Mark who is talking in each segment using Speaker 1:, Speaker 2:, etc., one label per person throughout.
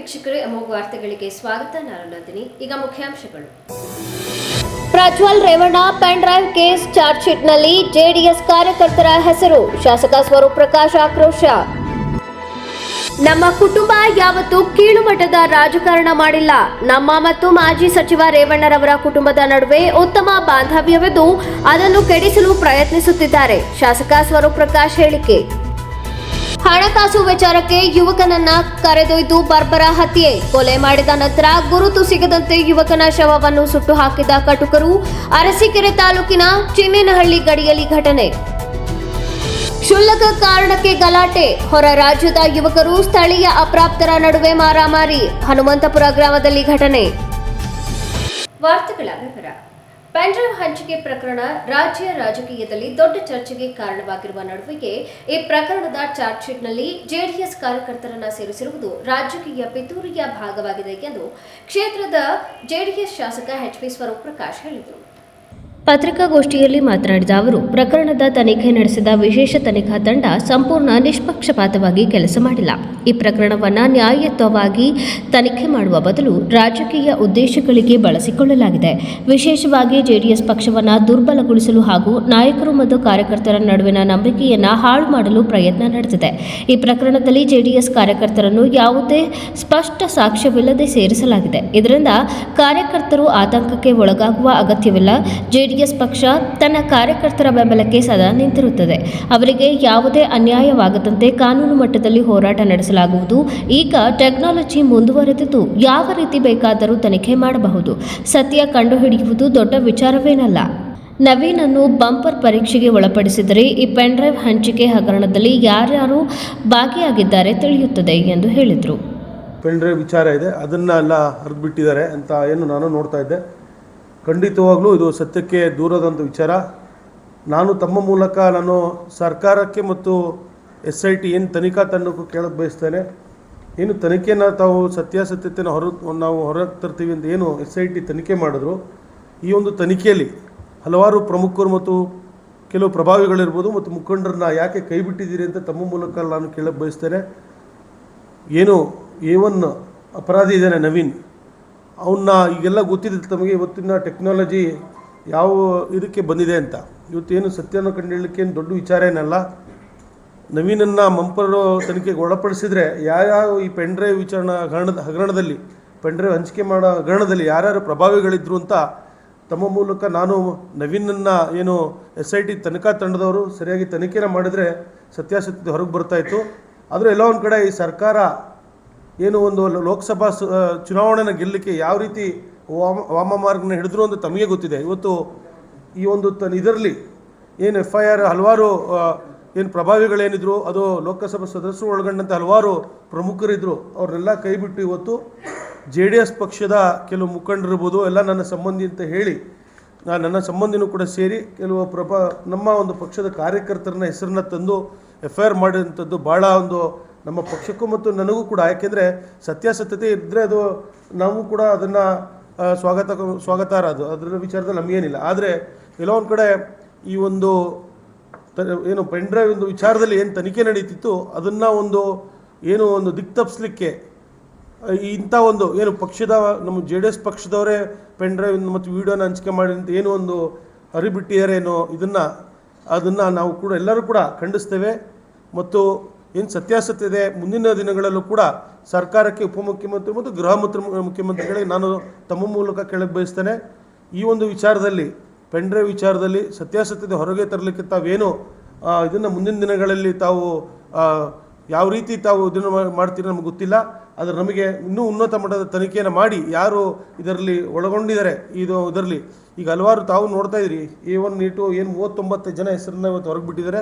Speaker 1: ವೀಕ್ಷಕರೇ, ಅಮೋಘ ವಾರ್ತೆಗಳಿಗೆ ಸ್ವಾಗತ. ನಾನು ನಂದಿನಿ. ಈಗ ಮುಖ್ಯಾಂಶಗಳು.
Speaker 2: Prajwal Revanna pen drive case charge ಶೀಟ್ನಲ್ಲಿ ಜೆಡಿಎಸ್ ಕಾರ್ಯಕರ್ತರ ಹೆಸರು. ಶಾಸಕ ಸ್ವರೂಪ್ ಪ್ರಕಾಶ್ ಆಕ್ರೋಶ. ನಮ್ಮ ಕುಟುಂಬ ಯಾವತ್ತೂ ಕೀಳುಮಟ್ಟದ ರಾಜಕಾರಣ ಮಾಡಿಲ್ಲ. ನಮ್ಮ ಮತ್ತು ಮಾಜಿ ಸಚಿವ ರೇವಣ್ಣರವರ ಕುಟುಂಬದ ನಡುವೆ ಉತ್ತಮ ಬಾಂಧವ್ಯವಿದ್ದು ಅದನ್ನು ಕೆಡಿಸಲು ಪ್ರಯತ್ನಿಸುತ್ತಿದ್ದಾರೆ. ಶಾಸಕ ಸ್ವರೂಪ್ ಪ್ರಕಾಶ್ ಹೇಳಿಕೆ. ಹಣಕಾಸು ವಿಚಾರಕ್ಕೆ ಯುವಕನನ್ನ ಕರೆದೊಯ್ದು ಬರ್ಬರ ಹತ್ಯೆ. ಕೊಲೆ ಮಾಡಿದ ನಂತರ ಗುರುತು ಸಿಗದಂತೆ ಯುವಕನ ಶವವನ್ನು ಸುಟ್ಟು ಹಾಕಿದ ಕಟುಕರು. ಅರಸೀಕೆರೆ ತಾಲೂಕಿನ ಚಿನ್ನೇನಹಳ್ಳಿ ಗಡಿಯಲ್ಲಿ ಘಟನೆ. ಕ್ಷುಲ್ಲಕ ಕಾರಣಕ್ಕೆ ಗಲಾಟೆ. ಹೊರ ರಾಜ್ಯದ ಯುವಕರು ಸ್ಥಳೀಯ ಅಪ್ರಾಪ್ತರ ನಡುವೆ ಮಾರಾಮಾರಿ. ಹನುಮಂತಪುರ ಗ್ರಾಮದಲ್ಲಿ ಘಟನೆ.
Speaker 1: ವಾರ್ತೆಗಳ ವಿವರ. ಪೆನ್ಡ್ರೈವ್ ಹಂಚಿಕೆ ಪ್ರಕರಣ ರಾಜ್ಯ ರಾಜಕೀಯದಲ್ಲಿ ದೊಡ್ಡ ಚರ್ಚೆಗೆ ಕಾರಣವಾಗಿರುವ ನಡುವೆಯೇ ಈ ಪ್ರಕರಣದ ಚಾರ್ಜ್ ಶೀಟ್ನಲ್ಲಿ ಜೆಡಿಎಸ್ ಕಾರ್ಯಕರ್ತರನ್ನು ಸೇರಿಸಿರುವುದು ರಾಜಕೀಯ ಪಿತೂರಿಯ ಭಾಗವಾಗಿದೆ ಎಂದು ಕ್ಷೇತ್ರದ ಜೆಡಿಎಸ್ ಶಾಸಕ ಎಚ್.ಪಿ. ಸ್ವರೂಪ್ ಪ್ರಕಾಶ್ ಹೇಳಿದರು.
Speaker 2: ಪತ್ರಿಕಾಗೋಷ್ಠಿಯಲ್ಲಿ ಮಾತನಾಡಿದ ಅವರು, ಪ್ರಕರಣದ ತನಿಖೆ ನಡೆಸಿದ ವಿಶೇಷ ತನಿಖಾ ತಂಡ ಸಂಪೂರ್ಣ ನಿಷ್ಪಕ್ಷಪಾತವಾಗಿ ಕೆಲಸ ಮಾಡಿಲ್ಲ. ಈ ಪ್ರಕರಣವನ್ನು ನ್ಯಾಯಯುತವಾಗಿ ತನಿಖೆ ಮಾಡುವ ಬದಲು ರಾಜಕೀಯ ಉದ್ದೇಶಗಳಿಗೆ ಬಳಸಿಕೊಳ್ಳಲಾಗಿದೆ. ವಿಶೇಷವಾಗಿ ಜೆಡಿಎಸ್ ಪಕ್ಷವನ್ನು ದುರ್ಬಲಗೊಳಿಸಲು ಹಾಗೂ ನಾಯಕರು ಮತ್ತು ಕಾರ್ಯಕರ್ತರ ನಡುವಿನ ನಂಬಿಕೆಯನ್ನು ಹಾಳು ಮಾಡಲು ಪ್ರಯತ್ನ ನಡೆದಿದೆ. ಈ ಪ್ರಕರಣದಲ್ಲಿ ಜೆಡಿಎಸ್ ಕಾರ್ಯಕರ್ತರನ್ನು ಯಾವುದೇ ಸ್ಪಷ್ಟ ಸಾಕ್ಷ್ಯವಿಲ್ಲದೆ ಸೇರಿಸಲಾಗಿದೆ. ಇದರಿಂದ ಕಾರ್ಯಕರ್ತರು ಆತಂಕಕ್ಕೆ ಒಳಗಾಗುವ ಅಗತ್ಯವಿಲ್ಲ. ಜೆಡಿಎಸ್ ಪಕ್ಷ ತನ್ನ ಕಾರ್ಯಕರ್ತರ ಬೆಂಬಲಕ್ಕೆ ಸದಾ ನಿಂತಿರುತ್ತದೆ. ಅವರಿಗೆ ಯಾವುದೇ ಅನ್ಯಾಯವಾಗದಂತೆ ಕಾನೂನು ಮಟ್ಟದಲ್ಲಿ ಹೋರಾಟ ನಡೆಸಲಾಗುವುದು. ಈಗ ಟೆಕ್ನಾಲಜಿ ಮುಂದುವರೆದಿದ್ದು ಯಾವ ರೀತಿ ಬೇಕಾದರೂ ತನಿಖೆ ಮಾಡಬಹುದು. ಸತ್ಯ ಕಂಡುಹಿಡಿಯುವುದು ದೊಡ್ಡ ವಿಚಾರವೇನಲ್ಲ. ನವೀನನ್ನು ಬಂಪರ್ ಪರೀಕ್ಷೆಗೆ ಒಳಪಡಿಸಿದರೆ ಈ ಪೆನ್ ಡ್ರೈವ್ ಹಂಚಿಕೆ ಹಗರಣದಲ್ಲಿ ಯಾರ್ಯಾರು ಭಾಗಿಯಾಗಿದ್ದಾರೆ ತಿಳಿಯುತ್ತದೆ ಎಂದು ಹೇಳಿದರು.
Speaker 3: ಪೆನ್ ಡ್ರೈವ್ ವಿಚಾರ ಇದೆ, ಅದನ್ನೆಲ್ಲ ಹರಿದ್ಬಿಟ್ಟಿದ್ದಾರೆ ಅಂತ ಏನು ನಾನು ನೋಡ್ತಾ ಇದ್ದೆ. ಖಂಡಿತವಾಗ್ಲೂ ಇದು ಸತ್ಯಕ್ಕೆ ದೂರದಂಥ ವಿಚಾರ. ನಾನು ತಮ್ಮ ಮೂಲಕ ನಾನು ಸರ್ಕಾರಕ್ಕೆ ಮತ್ತು SIT ಏನು ತನಿಖಾ ತಂಡಕ್ಕೂ ಕೇಳಕ್ಕೆ ಬಯಸ್ತೇನೆ. ಏನು ತನಿಖೆಯನ್ನು ತಾವು ಸತ್ಯಾಸತ್ಯತೆಯನ್ನು ನಾವು ಹೊರಗೆ ತರ್ತೀವಿ ಅಂತ ಏನು SIT ತನಿಖೆ ಮಾಡಿದ್ರು, ಈ ಒಂದು ತನಿಖೆಯಲ್ಲಿ ಹಲವಾರು ಪ್ರಮುಖರು ಮತ್ತು ಕೆಲವು ಪ್ರಭಾವಿಗಳಿರ್ಬೋದು ಮತ್ತು ಮುಖಂಡರನ್ನ ಯಾಕೆ ಕೈ ಬಿಟ್ಟಿದ್ದೀರಿ ಅಂತ ತಮ್ಮ ಮೂಲಕ ನಾನು ಕೇಳಕ್ಕೆ ಬಯಸ್ತೇನೆ. ಏನು A1 ಅಪರಾಧಿ ಇದ್ದಾನೆ ನವೀನ್, ಅವನ್ನ ಈಗೆಲ್ಲ ಗೊತ್ತಿದೆ ತಮಗೆ. ಇವತ್ತಿನ ಟೆಕ್ನಾಲಜಿ ಯಾವ ಇದಕ್ಕೆ ಬಂದಿದೆ ಅಂತ. ಇವತ್ತೇನು ಸತ್ಯನ ಕಂಡುಹಿಡಲಿಕ್ಕೆ ಏನು ದೊಡ್ಡ ವಿಚಾರ ಏನಲ್ಲ. ನವೀನನ್ನು ಮಂಪರು ತನಿಖೆಗೆ ಒಳಪಡಿಸಿದರೆ ಯಾರ್ಯಾರು ಈ ಪೆನ್ ಡ್ರೈವ್ ಹಗರಣದಲ್ಲಿ ಪೆನ್ ಡ್ರೈವ್ ಹಂಚಿಕೆ ಮಾಡೋ ಹಗರಣದಲ್ಲಿ ಯಾರ್ಯಾರು ಪ್ರಭಾವಿಗಳಿದ್ರು ಅಂತ ತಮ್ಮ ಮೂಲಕ ನಾನು ನವೀನನ್ನು ಏನು SIT ತನಿಖಾ ತಂಡದವರು ಸರಿಯಾಗಿ ತನಿಖೆನ ಮಾಡಿದರೆ ಸತ್ಯಾಸತ್ಯತೆ ಹೊರಗೆ ಬರ್ತಾಯಿತ್ತು. ಆದರೆ ಎಲ್ಲೋ ಒಂದು ಕಡೆ ಈ ಸರ್ಕಾರ ಏನು ಒಂದು ಲೋಕಸಭಾ ಚುನಾವಣೆನ ಗೆಲ್ಲಲಿಕ್ಕೆ ಯಾವ ರೀತಿ ವಾಮಮಾರ್ಗನ ಹಿಡಿದ್ರು ಅಂತ ತಮಗೆ ಗೊತ್ತಿದೆ. ಇವತ್ತು ಈ ಒಂದು ಇದರಲ್ಲಿ ಏನು FIR ಹಲವಾರು ಏನು ಪ್ರಭಾವಿಗಳೇನಿದ್ರು, ಅದು ಲೋಕಸಭಾ ಸದಸ್ಯರು ಒಳಗೊಂಡಂತೆ ಹಲವಾರು ಪ್ರಮುಖರಿದ್ದರು. ಅವ್ರನ್ನೆಲ್ಲ ಕೈಬಿಟ್ಟು ಇವತ್ತು JDS ಪಕ್ಷದ ಕೆಲವು ಮುಖಂಡರಿರ್ಬೋದು, ಎಲ್ಲ ನನ್ನ ಸಂಬಂಧಿ ಅಂತ ಹೇಳಿ ನನ್ನ ಸಂಬಂಧಿನೂ ಕೂಡ ಸೇರಿ ಕೆಲವು ನಮ್ಮ ಒಂದು ಪಕ್ಷದ ಕಾರ್ಯಕರ್ತರನ್ನ ಹೆಸರನ್ನ ತಂದು FIR ಮಾಡಿದಂಥದ್ದು ಭಾಳ ಒಂದು ನಮ್ಮ ಪಕ್ಷಕ್ಕೂ ಮತ್ತು ನನಗೂ ಕೂಡ, ಯಾಕೆಂದರೆ ಸತ್ಯಾಸತ್ಯತೆ ಇದ್ದರೆ ಅದು ನಾವು ಕೂಡ ಅದನ್ನು ಸ್ವಾಗತಾರ್ಹ. ಅದರ ವಿಚಾರದಲ್ಲಿ ನಮಗೇನಿಲ್ಲ. ಆದರೆ ಎಲ್ಲೋ ಒಂದು ಕಡೆ ಈ ಒಂದು ಏನು ಪೆನ್ ಡ್ರೈವ್ ಒಂದು ವಿಚಾರದಲ್ಲಿ ಏನು ತನಿಖೆ ನಡೀತಿತ್ತು ಅದನ್ನು ಒಂದು ದಿಕ್ಕು ತಪ್ಪಿಸ್ಲಿಕ್ಕೆ ಇಂಥ ಒಂದು ಏನು ಪಕ್ಷದ ನಮ್ಮ JDS ಪಕ್ಷದವರೇ ಪೆನ್ ಡ್ರೈವ್ ಮತ್ತು ವಿಡಿಯೋನ ಹಂಚಿಕೆ ಮಾಡಿ ಅಂತ ಏನು ಒಂದು ಹರಿಬಿಟ್ಟಿದ್ದಾರೆ ಏನೋ, ಅದನ್ನು ನಾವು ಕೂಡ ಎಲ್ಲರೂ ಕೂಡ ಖಂಡಿಸ್ತೇವೆ. ಮತ್ತು ಏನು ಸತ್ಯಾಸತ್ಯತೆ ಮುಂದಿನ ದಿನಗಳಲ್ಲೂ ಕೂಡ ಸರ್ಕಾರಕ್ಕೆ ಉಪಮುಖ್ಯಮಂತ್ರಿ ಮತ್ತು ಗೃಹ ಮುಖ್ಯಮಂತ್ರಿಗಳಿಗೆ ನಾನು ತಮ್ಮ ಮೂಲಕ ಕೇಳಕ್ಕೆ ಬಯಸ್ತೇನೆ. ಈ ಒಂದು ವಿಚಾರದಲ್ಲಿ ಪೆನ್ ಡ್ರೈವ್ ವಿಚಾರದಲ್ಲಿ ಸತ್ಯಾಸತ್ಯತೆ ಹೊರಗೆ ತರಲಿಕ್ಕೆ ತಾವೇನು ಇದನ್ನು ಮುಂದಿನ ದಿನಗಳಲ್ಲಿ ತಾವು ಯಾವ ರೀತಿ ತಾವು ಇದನ್ನು ಮಾಡ್ತೀರಿ ನಮಗೆ ಗೊತ್ತಿಲ್ಲ. ಆದರೆ ನಮಗೆ ಇನ್ನೂ ಉನ್ನತ ಮಟ್ಟದ ತನಿಖೆಯನ್ನು ಮಾಡಿ ಯಾರು ಇದರಲ್ಲಿ ಒಳಗೊಂಡಿದ್ದಾರೆ ಇದರಲ್ಲಿ ಈಗ ಹಲವಾರು ತಾವು ನೋಡ್ತಾ ಇದ್ದೀರಿ. A1 A2 ಏನು 39 ಜನ ಹೆಸರನ್ನ ಇವತ್ತು ಹೊರಗೆ ಬಿಟ್ಟಿದ್ದಾರೆ.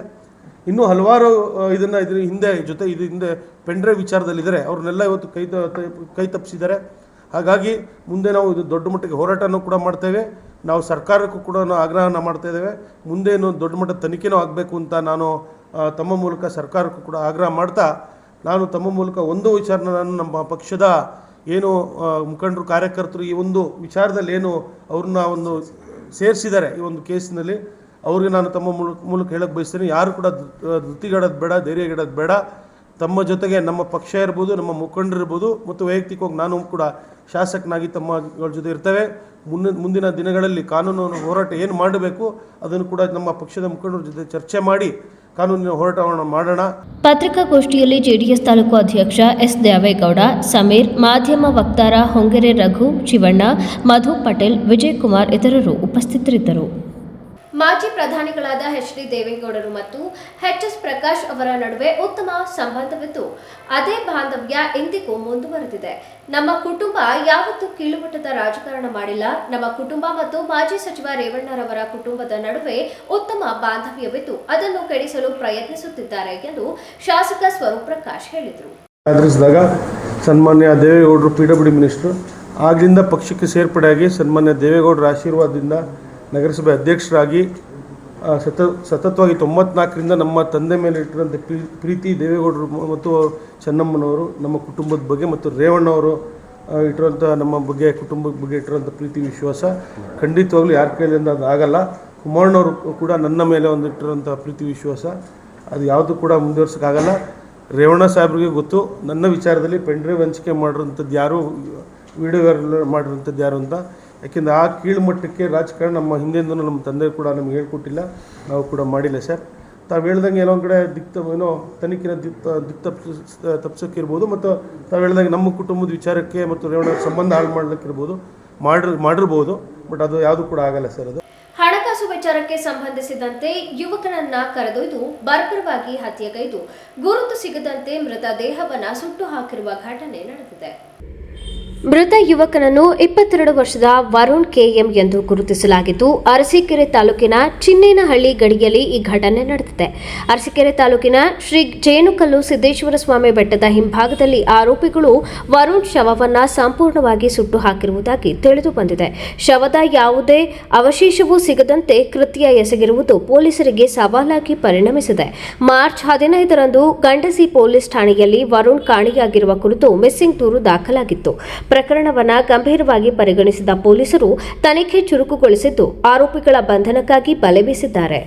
Speaker 3: ಇನ್ನೂ ಹಲವಾರು ಇದನ್ನು ಹಿಂದೆ ಪೆನ್ ಡ್ರೈವ್ ವಿಚಾರದಲ್ಲಿದ್ದಾರೆ. ಅವ್ರನ್ನೆಲ್ಲ ಇವತ್ತು ಕೈ ತಪ್ಪಿಸಿದ್ದಾರೆ. ಹಾಗಾಗಿ ಮುಂದೆ ನಾವು ಇದು ದೊಡ್ಡ ಮಟ್ಟಿಗೆ ಹೋರಾಟನೂ ಕೂಡ ಮಾಡ್ತೇವೆ. ನಾವು ಸರ್ಕಾರಕ್ಕೂ ಕೂಡ ಆಗ್ರಹನ ಮಾಡ್ತಾ ಇದ್ದೇವೆ. ಮುಂದೆ ದೊಡ್ಡ ಮಟ್ಟದ ತನಿಖೆನೂ ಆಗಬೇಕು ಅಂತ ನಾನು ತಮ್ಮ ಮೂಲಕ ಸರ್ಕಾರಕ್ಕೂ ಕೂಡ ಆಗ್ರಹ ಮಾಡ್ತಾ, ನಾನು ತಮ್ಮ ಮೂಲಕ ಒಂದು ವಿಚಾರನ ನಾನು ನಮ್ಮ ಪಕ್ಷದ ಏನು ಮುಖಂಡರು ಕಾರ್ಯಕರ್ತರು ಈ ಒಂದು ವಿಚಾರದಲ್ಲಿ ಏನು ಅವ್ರನ್ನ ಸೇರಿಸಿದ್ದಾರೆ ಈ ಒಂದು ಕೇಸಿನಲ್ಲಿ, ಅವ್ರಿಗೆ ನಾನು ತಮ್ಮ ಮೂಲಕ ಹೇಳಕ್ಕೆ ಬಯಸ್ತೇನೆ. ಯಾರು ಕೂಡ ಧೃತಿಗೆಡೋದು ಬೇಡ, ಧೈರ್ಯಗೆಡೋದು ಬೇಡ. ತಮ್ಮ ಜೊತೆಗೆ ನಮ್ಮ ಪಕ್ಷ ಇರ್ಬೋದು, ನಮ್ಮ ಮುಖಂಡರಿರ್ಬೋದು ಮತ್ತು ವೈಯಕ್ತಿಕವಾಗಿ ನಾನು ಕೂಡ ಶಾಸಕನಾಗಿ ತಮ್ಮಗಳ ಜೊತೆ ಇರ್ತೇವೆ. ಮುಂದಿನ ದಿನಗಳಲ್ಲಿ ಕಾನೂನು ಹೋರಾಟ ಏನು ಮಾಡಬೇಕು ಅದನ್ನು ಕೂಡ ನಮ್ಮ ಪಕ್ಷದ ಮುಖಂಡರ ಜೊತೆ ಚರ್ಚೆ ಮಾಡಿ ಕಾನೂನಿನ ಹೋರಾಟವನ್ನು ಮಾಡೋಣ.
Speaker 2: ಪತ್ರಿಕಾಗೋಷ್ಠಿಯಲ್ಲಿ ಜೆಡಿಎಸ್ ತಾಲೂಕು ಅಧ್ಯಕ್ಷ ಎಸ್ ದೇವೇಗೌಡ, ಸಮೀರ್, ಮಾಧ್ಯಮ ವಕ್ತಾರ ಹೊಂಗೆರೆ ರಘು, ಶಿವಣ್ಣ, ಮಧು ಪಟೇಲ್, ವಿಜಯಕುಮಾರ್ ಇತರರು ಉಪಸ್ಥಿತರಿದ್ದರು.
Speaker 1: ಮಾಜಿ ಪ್ರಧಾನಿಗಳಾದ ಎಚ್.ಡಿ. ದೇವೇಗೌಡರು ಮತ್ತು ಎಚ್.ಎಸ್. ಪ್ರಕಾಶ್ ಅವರ ನಡುವೆ ಉತ್ತಮ ಸಂಬಂಧವಿದ್ದು ಅದೇ ಬಾಂಧವ್ಯ ಇಂದಿಗೂ ಮುಂದುವರೆದಿದೆ. ನಮ್ಮ ಕುಟುಂಬ ಯಾವತ್ತೂ ಕೀಳುಮಟ್ಟದ ರಾಜಕಾರಣ ಮಾಡಿಲ್ಲ. ನಮ್ಮ ಕುಟುಂಬ ಮತ್ತು ಮಾಜಿ ಸಚಿವ ರೇವಣ್ಣರವರ ಕುಟುಂಬದ ನಡುವೆ ಉತ್ತಮ ಬಾಂಧವ್ಯವಿದ್ದು ಅದನ್ನು ಕೆಡಿಸಲು ಪ್ರಯತ್ನಿಸುತ್ತಿದ್ದಾರೆ ಎಂದು ಶಾಸಕ ಸ್ವರೂಪ್ ಪ್ರಕಾಶ್ ಹೇಳಿದರು.
Speaker 3: ಸನ್ಮಾನ್ಯ ದೇವೇಗೌಡರು PWD ಮಿನಿಸ್ಟರ್ ಆಗ್ಲಿಂದ ಪಕ್ಷಕ್ಕೆ ಸೇರ್ಪಡೆಯಾಗಿ ಸನ್ಮಾನ್ಯ ದೇವೇಗೌಡರ ಆಶೀರ್ವಾದದಿಂದ ನಗರಸಭೆ ಅಧ್ಯಕ್ಷರಾಗಿ ಸತತವಾಗಿ 94ರಿಂದ ನಮ್ಮ ತಂದೆ ಮೇಲೆ ಇಟ್ಟಿರುವಂಥ ಪ್ರೀತಿ ದೇವೇಗೌಡರು ಮತ್ತು ಚೆನ್ನಮ್ಮನವರು ನಮ್ಮ ಕುಟುಂಬದ ಬಗ್ಗೆ ಮತ್ತು ರೇವಣ್ಣವರು ಇಟ್ಟಿರುವಂಥ ನಮ್ಮ ಬಗ್ಗೆ ಕುಟುಂಬದ ಬಗ್ಗೆ ಇಟ್ಟಿರುವಂಥ ಪ್ರೀತಿ ವಿಶ್ವಾಸ ಖಂಡಿತವಾಗ್ಲೂ ಯಾರ ಕೈಲಿಂದ ಅದು ಆಗಲ್ಲ. ಕುಮಾರಣ್ಣವರು ಕೂಡ ನನ್ನ ಮೇಲೆ ಒಂದು ಇಟ್ಟಿರುವಂಥ ಪ್ರೀತಿ ವಿಶ್ವಾಸ ಅದು ಯಾವುದು ಕೂಡ ಮುಂದುವರ್ಸೋಕ್ಕಾಗಲ್ಲ. ರೇವಣ್ಣ ಸಾಹೇಬ್ರಿಗೆ ಗೊತ್ತು ನನ್ನ ವಿಚಾರದಲ್ಲಿ ಪೆಂಡ್ರೈವ್ ಹಂಚಿಕೆ ಮಾಡಿರೋಂಥದ್ದು ಯಾರು, ವಿಡಿಯೋ ಮಾಡಿರೋಂಥದ್ದು ಯಾರು ಅಂತ. ಯಾಕೆಂದರೆ ಆ ಕೀಳುಮಟ್ಟಕ್ಕೆ ರಾಜಕಾರಣ ನಮ್ಮ ಹಿಂದೆಂದೂ ನಮ್ಮ ತಂದೆ ಕೂಡ ನಮ್ಗೆ ಹೇಳ್ಕೊಟ್ಟಿಲ್ಲ, ನಾವು ಕೂಡ ಮಾಡಿಲ್ಲ ಸರ್. ತಾವು ಹೇಳ್ದಂಗೆ ಎಲ್ಲೊಂದು ಕಡೆ ತನಿಖೆನ ತಪ್ಪಿಸೋಕ್ಕಿರ್ಬೋದು ಮತ್ತು ತಾವು ಹೇಳ್ದಂಗೆ ನಮ್ಮ ಕುಟುಂಬದ ವಿಚಾರಕ್ಕೆ ಮತ್ತು ರೇವಣ್ಣ ಸಂಬಂಧ ಹಾಳು ಮಾಡಲಿಕ್ಕಿರ್ಬೋದು ಮಾಡಿರ್ಬೋದು. ಬಟ್ ಅದು ಯಾವುದು ಕೂಡ ಆಗಲ್ಲ ಸರ್. ಅದು
Speaker 1: ಹಣಕಾಸು ವಿಚಾರಕ್ಕೆ ಸಂಬಂಧಿಸಿದಂತೆ ಯುವಕನನ್ನ ಕರೆದೊಯ್ದು ಬರ್ಬರವಾಗಿ ಹತ್ಯೆಗೈದು ಗುರುತು ಸಿಗದಂತೆ ಮೃತದೇಹವನ್ನು ಸುಟ್ಟು ಹಾಕಿರುವ ಘಟನೆ ನಡೆದಿದೆ.
Speaker 2: ಮೃತ ಯುವಕನನ್ನು 22 ವರ್ಷದ ವರುಣ್ ಕೆಎಂ ಎಂದು ಗುರುತಿಸಲಾಗಿದ್ದು ಅರಸೀಕೆರೆ ತಾಲೂಕಿನ ಚಿನ್ನೇನಹಳ್ಳಿ ಗಡಿಯಲ್ಲಿ ಈ ಘಟನೆ ನಡೆದಿದೆ. ಅರಸೀಕೆರೆ ತಾಲೂಕಿನ ಶ್ರೀ ಜೇನುಕಲ್ಲು ಸಿದ್ದೇಶ್ವರ ಸ್ವಾಮಿ ಬೆಟ್ಟದ ಹಿಂಭಾಗದಲ್ಲಿ ಆರೋಪಿಗಳು ವರುಣ್ ಶವವನ್ನು ಸಂಪೂರ್ಣವಾಗಿ ಸುಟ್ಟು ಹಾಕಿರುವುದಾಗಿ ತಿಳಿದು ಬಂದಿದೆ. ಶವದ ಯಾವುದೇ ಅವಶೇಷವೂ ಸಿಗದಂತೆ ಕೃತ್ಯ ಎಸಗಿರುವುದು ಪೊಲೀಸರಿಗೆ ಸವಾಲಾಗಿ ಪರಿಣಮಿಸಿದೆ. ಮಾರ್ಚ್ 15ರಂದು ಗಂಡಸಿ ಪೊಲೀಸ್ ಠಾಣೆಯಲ್ಲಿ ವರುಣ್ ಕಾಣೆಯಾಗಿರುವ ಕುರಿತು ಮಿಸ್ಸಿಂಗ್ ದೂರು ದಾಖಲಾಗಿತ್ತು. ಪ್ರಕರಣವನ್ನು ಗಂಭೀರವಾಗಿ ಪರಿಗಣಿಸಿದ ಪೊಲೀಸರು ತನಿಖೆ ಚುರುಕುಗೊಳಿಸಿದ್ದು ಆರೋಪಿಗಳ ಬಂಧನಕ್ಕಾಗಿ ಬಲೆ ಬೀಸಿದ್ದಾರೆ.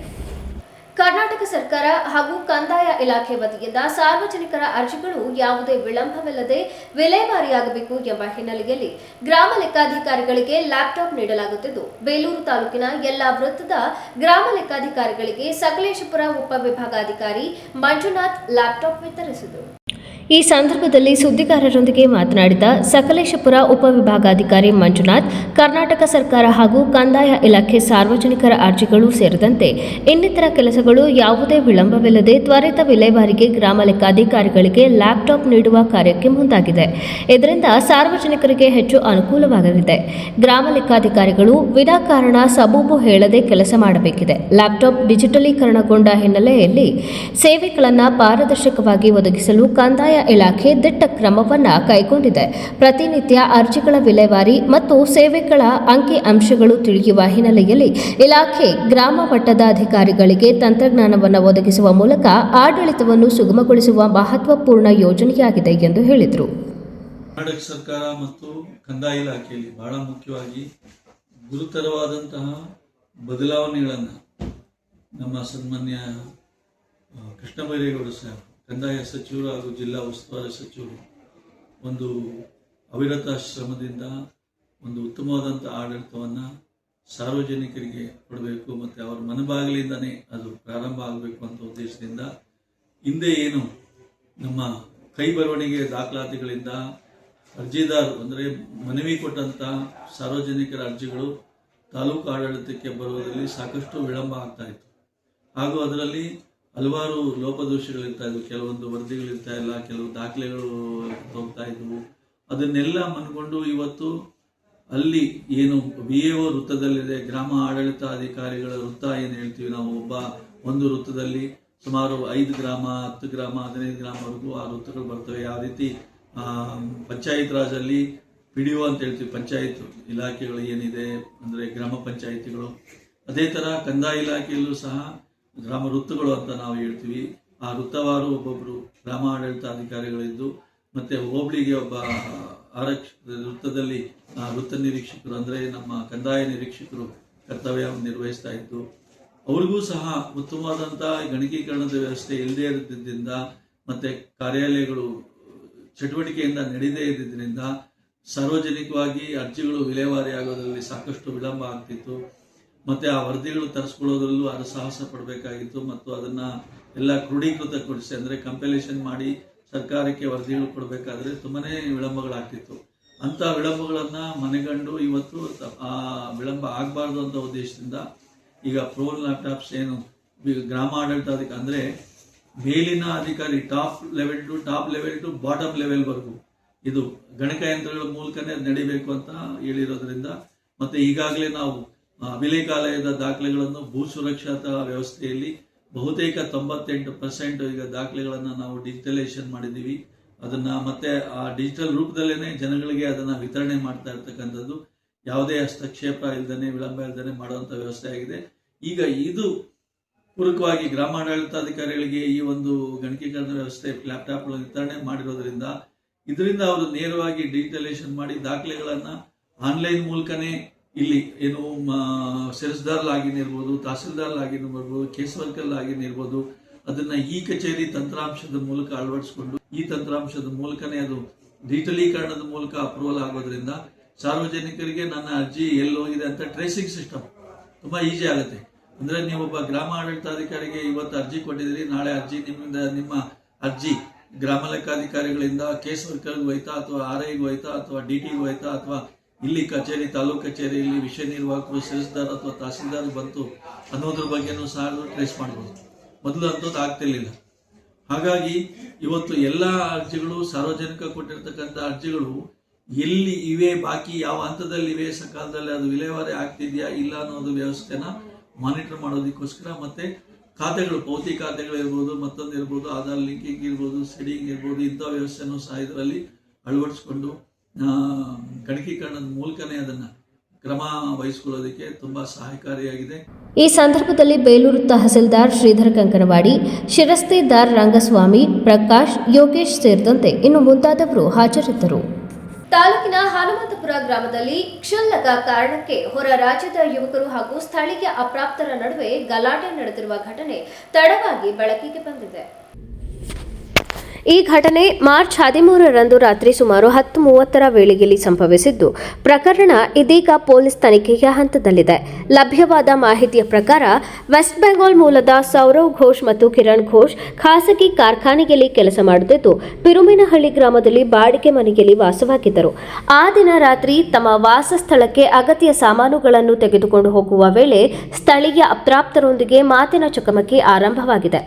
Speaker 1: ಕರ್ನಾಟಕ ಸರ್ಕಾರ ಹಾಗೂ ಕಂದಾಯ ಇಲಾಖೆ ವತಿಯಿಂದ ಸಾರ್ವಜನಿಕರ ಅರ್ಜಿಗಳು ಯಾವುದೇ ವಿಳಂಬವಿಲ್ಲದೆ ವಿಲೇವಾರಿಯಾಗಬೇಕು ಎಂಬ ಹಿನ್ನೆಲೆಯಲ್ಲಿ ಗ್ರಾಮ ಲೆಕ್ಕಾಧಿಕಾರಿಗಳಿಗೆ ಲ್ಯಾಪ್ಟಾಪ್ ನೀಡಲಾಗುತ್ತಿದ್ದು ಬೇಲೂರು ತಾಲೂಕಿನ ಎಲ್ಲಾ ವೃತ್ತದ ಗ್ರಾಮ ಲೆಕ್ಕಾಧಿಕಾರಿಗಳಿಗೆ ಸಕಲೇಶಪುರ ಉಪವಿಭಾಗಾಧಿಕಾರಿ ಮಂಜುನಾಥ್ ಲ್ಯಾಪ್ಟಾಪ್ ವಿತರಿಸಿದರು.
Speaker 2: ಈ ಸಂದರ್ಭದಲ್ಲಿ ಸುದ್ದಿಗಾರರೊಂದಿಗೆ ಮಾತನಾಡಿದ ಸಕಲೇಶಪುರ ಉಪವಿಭಾಗಾಧಿಕಾರಿ ಮಂಜುನಾಥ್, ಕರ್ನಾಟಕ ಸರ್ಕಾರ ಹಾಗೂ ಕಂದಾಯ ಇಲಾಖೆ ಸಾರ್ವಜನಿಕರ ಅರ್ಜಿಗಳು ಸೇರಿದಂತೆ ಇನ್ನಿತರ ಕೆಲಸಗಳು ಯಾವುದೇ ವಿಳಂಬವಿಲ್ಲದೆ ತ್ವರಿತ ವಿಲೇವಾರಿಗೆ ಗ್ರಾಮ ಲೆಕ್ಕಾಧಿಕಾರಿಗಳಿಗೆ ಲ್ಯಾಪ್ಟಾಪ್ ನೀಡುವ ಕಾರ್ಯಕ್ಕೆ ಮುಂದಾಗಿದೆ. ಇದರಿಂದ ಸಾರ್ವಜನಿಕರಿಗೆ ಹೆಚ್ಚು ಅನುಕೂಲವಾಗಲಿದೆ. ಗ್ರಾಮ ಲೆಕ್ಕಾಧಿಕಾರಿಗಳು ವಿನಾಕಾರಣ ಸಬೂಬು ಹೇಳದೆ ಕೆಲಸ ಮಾಡಬೇಕಿದೆ. ಲ್ಯಾಪ್ಟಾಪ್ ಡಿಜಿಟಲೀಕರಣಗೊಂಡ ಹಿನ್ನೆಲೆಯಲ್ಲಿ ಸೇವೆಗಳನ್ನು ಪಾರದರ್ಶಕವಾಗಿ ಒದಗಿಸಲು ಕಂದಾಯ ಇಲಾಖೆ ದಿಟ್ಟ ಕ್ರಮವನ್ನು ಕೈಗೊಂಡಿದೆ. ಪ್ರತಿನಿತ್ಯ ಅರ್ಜಿಗಳ ವಿಲೇವಾರಿ ಮತ್ತು ಸೇವೆಗಳ ಅಂಕಿ ಅಂಶಗಳು ತಿಳಿಯುವ ಹಿನ್ನೆಲೆಯಲ್ಲಿ ಇಲಾಖೆ ಗ್ರಾಮ ಮಟ್ಟದ ಅಧಿಕಾರಿಗಳಿಗೆ ತಂತ್ರಜ್ಞಾನವನ್ನು ಒದಗಿಸುವ ಮೂಲಕ ಆಡಳಿತವನ್ನು ಸುಗಮಗೊಳಿಸುವ ಮಹತ್ವಪೂರ್ಣ ಯೋಜನೆಯಾಗಿದೆ ಎಂದು ಹೇಳಿದರು.
Speaker 4: ಕರ್ನಾಟಕ ಸರ್ಕಾರ ಮತ್ತು ಕಂದಾಯ ಇಲಾಖೆಯಲ್ಲಿ ಬಹಳ ಮುಖ್ಯವಾಗಿ ಗುರುತರವಾದಂತಹ ಬದಲಾವಣೆಗಳನ್ನು ನಮ್ಮ ಸನ್ಮಾನ್ಯ ಕೃಷ್ಣ ಬೈರೇಗೌಡ ಸಾಹೇಬ್ ಕಂದಾಯ ಸಚಿವರು ಹಾಗೂ ಜಿಲ್ಲಾ ಉಸ್ತುವಾರಿ ಸಚಿವರು ಒಂದು ಅವಿರತ ಶ್ರಮದಿಂದ ಒಂದು ಉತ್ತಮವಾದಂಥ ಆಡಳಿತವನ್ನು ಸಾರ್ವಜನಿಕರಿಗೆ ಕೊಡಬೇಕು ಮತ್ತು ಅವರ ಮನಬಾಗಿಲಿಂದನೇ ಅದು ಪ್ರಾರಂಭ ಆಗಬೇಕು ಅಂತ ಉದ್ದೇಶದಿಂದ ಹಿಂದೆ ಏನು ನಮ್ಮ ಕೈ ಬರವಣಿಗೆ ದಾಖಲಾತಿಗಳಿಂದ ಅರ್ಜಿದಾರರು ಅಂದರೆ ಮನವಿ ಕೊಟ್ಟಂಥ ಸಾರ್ವಜನಿಕರ ಅರ್ಜಿಗಳು ತಾಲೂಕು ಆಡಳಿತಕ್ಕೆ ಬರುವುದರಲ್ಲಿ ಸಾಕಷ್ಟು ವಿಳಂಬ ಆಗ್ತಾ ಇತ್ತು. ಹಾಗೂ ಅದರಲ್ಲಿ ಹಲವಾರು ಲೋಪದೋಷಗಳಿರ್ತಾ ಇದ್ವು. ಕೆಲವೊಂದು ವರದಿಗಳಿರ್ತಾ ಇಲ್ಲ, ಕೆಲವು ದಾಖಲೆಗಳು ಹೋಗ್ತಾ ಇದ್ವು. ಅದನ್ನೆಲ್ಲ ಮನಗೊಂಡು ಇವತ್ತು ಅಲ್ಲಿ ಏನು VAO ವೃತ್ತದಲ್ಲಿದೆ, ಗ್ರಾಮ ಆಡಳಿತ ಅಧಿಕಾರಿಗಳ ವೃತ್ತ ಏನು ಹೇಳ್ತೀವಿ ನಾವು, ಒಂದು ವೃತ್ತದಲ್ಲಿ ಸುಮಾರು 5 ಗ್ರಾಮ, 10 ಗ್ರಾಮ, 15 ಗ್ರಾಮವರೆಗೂ ಆ ವೃತ್ತಗಳು ಬರ್ತವೆ. ಯಾವ ರೀತಿ ಪಂಚಾಯತ್ ರಾಜಲ್ಲಿ PDO ಅಂತ ಹೇಳ್ತೀವಿ, ಪಂಚಾಯತ್ ಇಲಾಖೆಗಳು ಏನಿದೆ ಅಂದರೆ ಗ್ರಾಮ ಪಂಚಾಯಿತಿಗಳು, ಅದೇ ಥರ ಕಂದಾಯ ಇಲಾಖೆಯಲ್ಲೂ ಸಹ ಗ್ರಾಮ ವೃತ್ತಗಳು ಅಂತ ನಾವು ಹೇಳ್ತೀವಿ. ಆ ವೃತ್ತವಾರು ಒಬ್ಬೊಬ್ಬರು ಗ್ರಾಮ ಆಡಳಿತ ಅಧಿಕಾರಿಗಳಿದ್ದು ಮತ್ತು ಹೋಬಳಿಗೆ ಒಬ್ಬ ವೃತ್ತದಲ್ಲಿ ವೃತ್ತ ನಿರೀಕ್ಷಕರು ಅಂದರೆ ನಮ್ಮ ಕಂದಾಯ ನಿರೀಕ್ಷಕರು ಕರ್ತವ್ಯವನ್ನು ನಿರ್ವಹಿಸ್ತಾ ಇದ್ದು, ಅವ್ರಿಗೂ ಸಹ ಉತ್ತಮವಾದಂಥ ಗಣಕೀಕರಣದ ವ್ಯವಸ್ಥೆ ಇಲ್ಲದೇ ಇರೋದ್ರಿಂದ ಮತ್ತು ಕಾರ್ಯಾಲಯಗಳು ಚಟುವಟಿಕೆಯಿಂದ ನಡೆಯದೇ ಇದ್ದಿದ್ದರಿಂದ ಸಾರ್ವಜನಿಕವಾಗಿ ಅರ್ಜಿಗಳು ವಿಲೇವಾರಿ ಆಗೋದ್ರಲ್ಲಿ ಸಾಕಷ್ಟು ವಿಳಂಬ ಆಗ್ತಿತ್ತು. ಮತ್ತು ಆ ವರದಿಗಳು ತರಿಸ್ಕೊಳ್ಳೋದ್ರಲ್ಲೂ ಹರಸಾಹಸ ಪಡಬೇಕಾಗಿತ್ತು ಮತ್ತು ಅದನ್ನು ಎಲ್ಲ ಕ್ರೋಢೀಕೃತಗೊಳಿಸಿ ಅಂದರೆ ಕಂಪೈಲೇಷನ್ ಮಾಡಿ ಸರ್ಕಾರಕ್ಕೆ ವರದಿಗಳು ಕೊಡಬೇಕಾದ್ರೆ ತುಂಬಾ ವಿಳಂಬಗಳಾಗ್ತಿತ್ತು. ಅಂಥ ವಿಳಂಬಗಳನ್ನು ಮನೆಗಂಡು ಇವತ್ತು ಆ ವಿಳಂಬ ಆಗಬಾರ್ದು ಅಂತ ಉದ್ದೇಶದಿಂದ ಈಗ ಪ್ರೋ ಲ್ಯಾಪ್ಟಾಪ್ಸ್ ಏನು ಗ್ರಾಮ ಆಡಳಿತಾಧಿಕಾರಿ ಅಂದರೆ ಮೇಲಿನ ಅಧಿಕಾರಿ ಟಾಪ್ ಲೆವೆಲ್ ಟು ಬಾಟಮ್ ಲೆವೆಲ್ವರೆಗೂ ಇದು ಗಣಕಯಂತ್ರಗಳ ಮೂಲಕನೇ ನಡಿಬೇಕು ಅಂತ ಹೇಳಿರೋದ್ರಿಂದ ಮತ್ತು ಈಗಾಗಲೇ ನಾವು ಅಭಿಲೇಖಾಲಯದ ದಾಖಲೆಗಳನ್ನು ಭೂ ಸುರಕ್ಷತಾ ವ್ಯವಸ್ಥೆಯಲ್ಲಿ ಬಹುತೇಕ 98% ಈಗ ದಾಖಲೆಗಳನ್ನು ನಾವು ಡಿಜಿಟಲೈಸೇಷನ್ ಮಾಡಿದ್ದೀವಿ. ಅದನ್ನು ಮತ್ತೆ ಆ ಡಿಜಿಟಲ್ ರೂಪದಲ್ಲೇ ಜನಗಳಿಗೆ ಅದನ್ನು ವಿತರಣೆ ಮಾಡ್ತಾ ಇರ್ತಕ್ಕಂಥದ್ದು, ಯಾವುದೇ ಹಸ್ತಕ್ಷೇಪ ಇಲ್ಲದೇ ವಿಳಂಬ ಇಲ್ಲದೇ ಮಾಡುವಂಥ ವ್ಯವಸ್ಥೆ ಆಗಿದೆ. ಈಗ ಇದು ಪೂರಕವಾಗಿ ಗ್ರಾಮಾಡಳಿತಾಧಿಕಾರಿಗಳಿಗೆ ಈ ಒಂದು ಗಣಕೀಕರಣ ವ್ಯವಸ್ಥೆ ಲ್ಯಾಪ್ಟಾಪ್ಗಳನ್ನು ವಿತರಣೆ ಮಾಡಿರೋದ್ರಿಂದ ಇದರಿಂದ ಅವರು ನೇರವಾಗಿ ಡಿಜಿಟಲೈಸೇಷನ್ ಮಾಡಿ ದಾಖಲೆಗಳನ್ನು ಆನ್ಲೈನ್ ಮೂಲಕನೇ ಇಲ್ಲಿ ಏನು ಸೆರೆಸ್ದಾರ್ ಲಾಗಿನ್ ಇರ್ಬೋದು, ತಹಸೀಲ್ದಾರ್ ಲಾಗಿನ್ ಇರ್ಬೋದು, ಕೇಸ್ ವರ್ಕರ್ ಲಾಗಿನ್ ಇರ್ಬೋದು, ಅದನ್ನು ಈ ಕಚೇರಿ ತಂತ್ರಾಂಶದ ಮೂಲಕ ಅಳವಡಿಸಿಕೊಂಡು ಈ ತಂತ್ರಾಂಶದ ಮೂಲಕನೇ ಅದು ಡಿಜಿಟಲೀಕರಣದ ಮೂಲಕ ಅಪ್ರೂವಲ್ ಆಗೋದ್ರಿಂದ ಸಾರ್ವಜನಿಕರಿಗೆ ನನ್ನ ಅರ್ಜಿ ಎಲ್ಲಿ ಹೋಗಿದೆ ಅಂತ ಟ್ರೇಸಿಂಗ್ ಸಿಸ್ಟಮ್ ತುಂಬ ಈಸಿ ಆಗುತ್ತೆ. ಅಂದರೆ ನೀವೊಬ್ಬ ಗ್ರಾಮ ಆಡಳಿತಾಧಿಕಾರಿಗೆ ಇವತ್ತು ಅರ್ಜಿ ಕೊಟ್ಟಿದ್ದೀರಿ, ನಾಳೆ ಅರ್ಜಿ ನಿಮ್ಮ ಅರ್ಜಿ ಗ್ರಾಮ ಲೆಕ್ಕಾಧಿಕಾರಿಗಳಿಂದ ಕೇಸ್ ವರ್ಕರ್ಗೆ ಹೋಯ್ತಾ ಅಥವಾ RIಗೆ ಹೋಯ್ತಾ ಅಥವಾ DTಗೆ ಹೋಯ್ತಾ ಅಥವಾ ಇಲ್ಲಿ ಕಚೇರಿ ತಾಲೂಕು ಕಚೇರಿಯಲ್ಲಿ ವಿಷಯ ನಿರ್ವಾಹಕರು ಸೆರೆಸ್ದಾರ್ ಅಥವಾ ತಹಸೀಲ್ದಾರ್ ಬಂತು ಅನ್ನೋದ್ರ ಬಗ್ಗೆನೂ ಸಹ ಟ್ರೇಸ್ ಮಾಡ್ಬೋದು. ಮೊದಲು ಅಂಥದ್ದು ಆಗ್ತಿರ್ಲಿಲ್ಲ. ಹಾಗಾಗಿ ಇವತ್ತು ಎಲ್ಲ ಅರ್ಜಿಗಳು ಸಾರ್ವಜನಿಕ ಕೊಟ್ಟಿರ್ತಕ್ಕಂಥ ಅರ್ಜಿಗಳು ಎಲ್ಲಿ ಇವೆ, ಬಾಕಿ ಯಾವ ಹಂತದಲ್ಲಿ ಇವೆ, ಸಕಾಲದಲ್ಲಿ ಅದು ವಿಲೇವಾರಿ ಆಗ್ತಿದೆಯಾ ಇಲ್ಲ ಅನ್ನೋದು ವ್ಯವಸ್ಥೆನ ಮಾನಿಟರ್ ಮಾಡೋದಕ್ಕೋಸ್ಕರ ಮತ್ತೆ ಖಾತೆಗಳು ಪೌತಿ ಖಾತೆಗಳು ಇರ್ಬೋದು, ಮತ್ತೊಂದು ಇರ್ಬೋದು, ಆಧಾರ್ ಲಿಂಕಿಂಗ್ ಇರ್ಬೋದು, ಸೀಡಿಂಗ್ ಇರ್ಬೋದು, ಇಂಥ ವ್ಯವಸ್ಥೆನೂ ಸಹ ಇದರಲ್ಲಿ ಅಳವಡಿಸ್ಕೊಂಡು ಗಣಕೀಕರಣದ ಮೂಲಕನೇ ಅದನ್ನು ಕ್ರಮ ವಹಿಸಿಕೊಳ್ಳೋದಕ್ಕೆ ತುಂಬ ಸಹಾಯಕಾರಿಯಾಗಿದೆ.
Speaker 2: ಈ ಸಂದರ್ಭದಲ್ಲಿ ಬೇಲೂರು ತಹಸೀಲ್ದಾರ್ ಶ್ರೀಧರ್ ಕಂಕನವಾಡಿ, ಶಿರಸ್ತೇದಾರ್ ರಂಗಸ್ವಾಮಿ, ಪ್ರಕಾಶ್, ಯೋಗೇಶ್ ಸೇರಿದಂತೆ ಇನ್ನು ಮುಂತಾದವರು ಹಾಜರಿದ್ದರು.
Speaker 1: ತಾಲೂಕಿನ ಹನುಮಂತಪುರ ಗ್ರಾಮದಲ್ಲಿ ಕ್ಷುಲ್ಲಕ ಕಾರಣಕ್ಕೆ ಹೊರ ರಾಜ್ಯದ ಯುವಕರು ಹಾಗೂ ಸ್ಥಳೀಯ ಅಪ್ರಾಪ್ತರ ನಡುವೆ ಗಲಾಟೆ ನಡೆದಿರುವ ಘಟನೆ ತಡವಾಗಿ ಬೆಳಕಿಗೆ ಬಂದಿದೆ.
Speaker 2: ಈ ಘಟನೆ ಮಾರ್ಚ್ 13ರಂದು ರಾತ್ರಿ ಸುಮಾರು 10:30 ವೇಳೆಯಲ್ಲಿ ಸಂಭವಿಸಿದ್ದು, ಪ್ರಕರಣ ಇದೀಗ ಪೊಲೀಸ್ ತನಿಖೆಯ ಹಂತದಲ್ಲಿದೆ. ಲಭ್ಯವಾದ ಮಾಹಿತಿಯ ಪ್ರಕಾರ ವೆಸ್ಟ್ ಬೆಂಗಾಲ್ ಮೂಲದ ಸೌರವ್ ಘೋಷ್ ಮತ್ತು ಕಿರಣ್ ಘೋಷ್ ಖಾಸಗಿ ಕಾರ್ಖಾನೆಯಲ್ಲಿ ಕೆಲಸ ಮಾಡುತ್ತಿದ್ದು, ಪಿರುಮಿನಹಳ್ಳಿ ಗ್ರಾಮದಲ್ಲಿ ಬಾಡಿಗೆ ಮನೆಯಲ್ಲಿ ವಾಸವಾಗಿದ್ದರು. ಆ ದಿನ ರಾತ್ರಿ ತಮ್ಮ ವಾಸಸ್ಥಳಕ್ಕೆ ಅಗತ್ಯ ಸಾಮಾನುಗಳನ್ನು ತೆಗೆದುಕೊಂಡು ಹೋಗುವ ವೇಳೆ ಸ್ಥಳೀಯ ಅಪ್ರಾಪ್ತರೊಂದಿಗೆ ಮಾತಿನ ಚಕಮಕಿ ಆರಂಭವಾಗಿದೆ.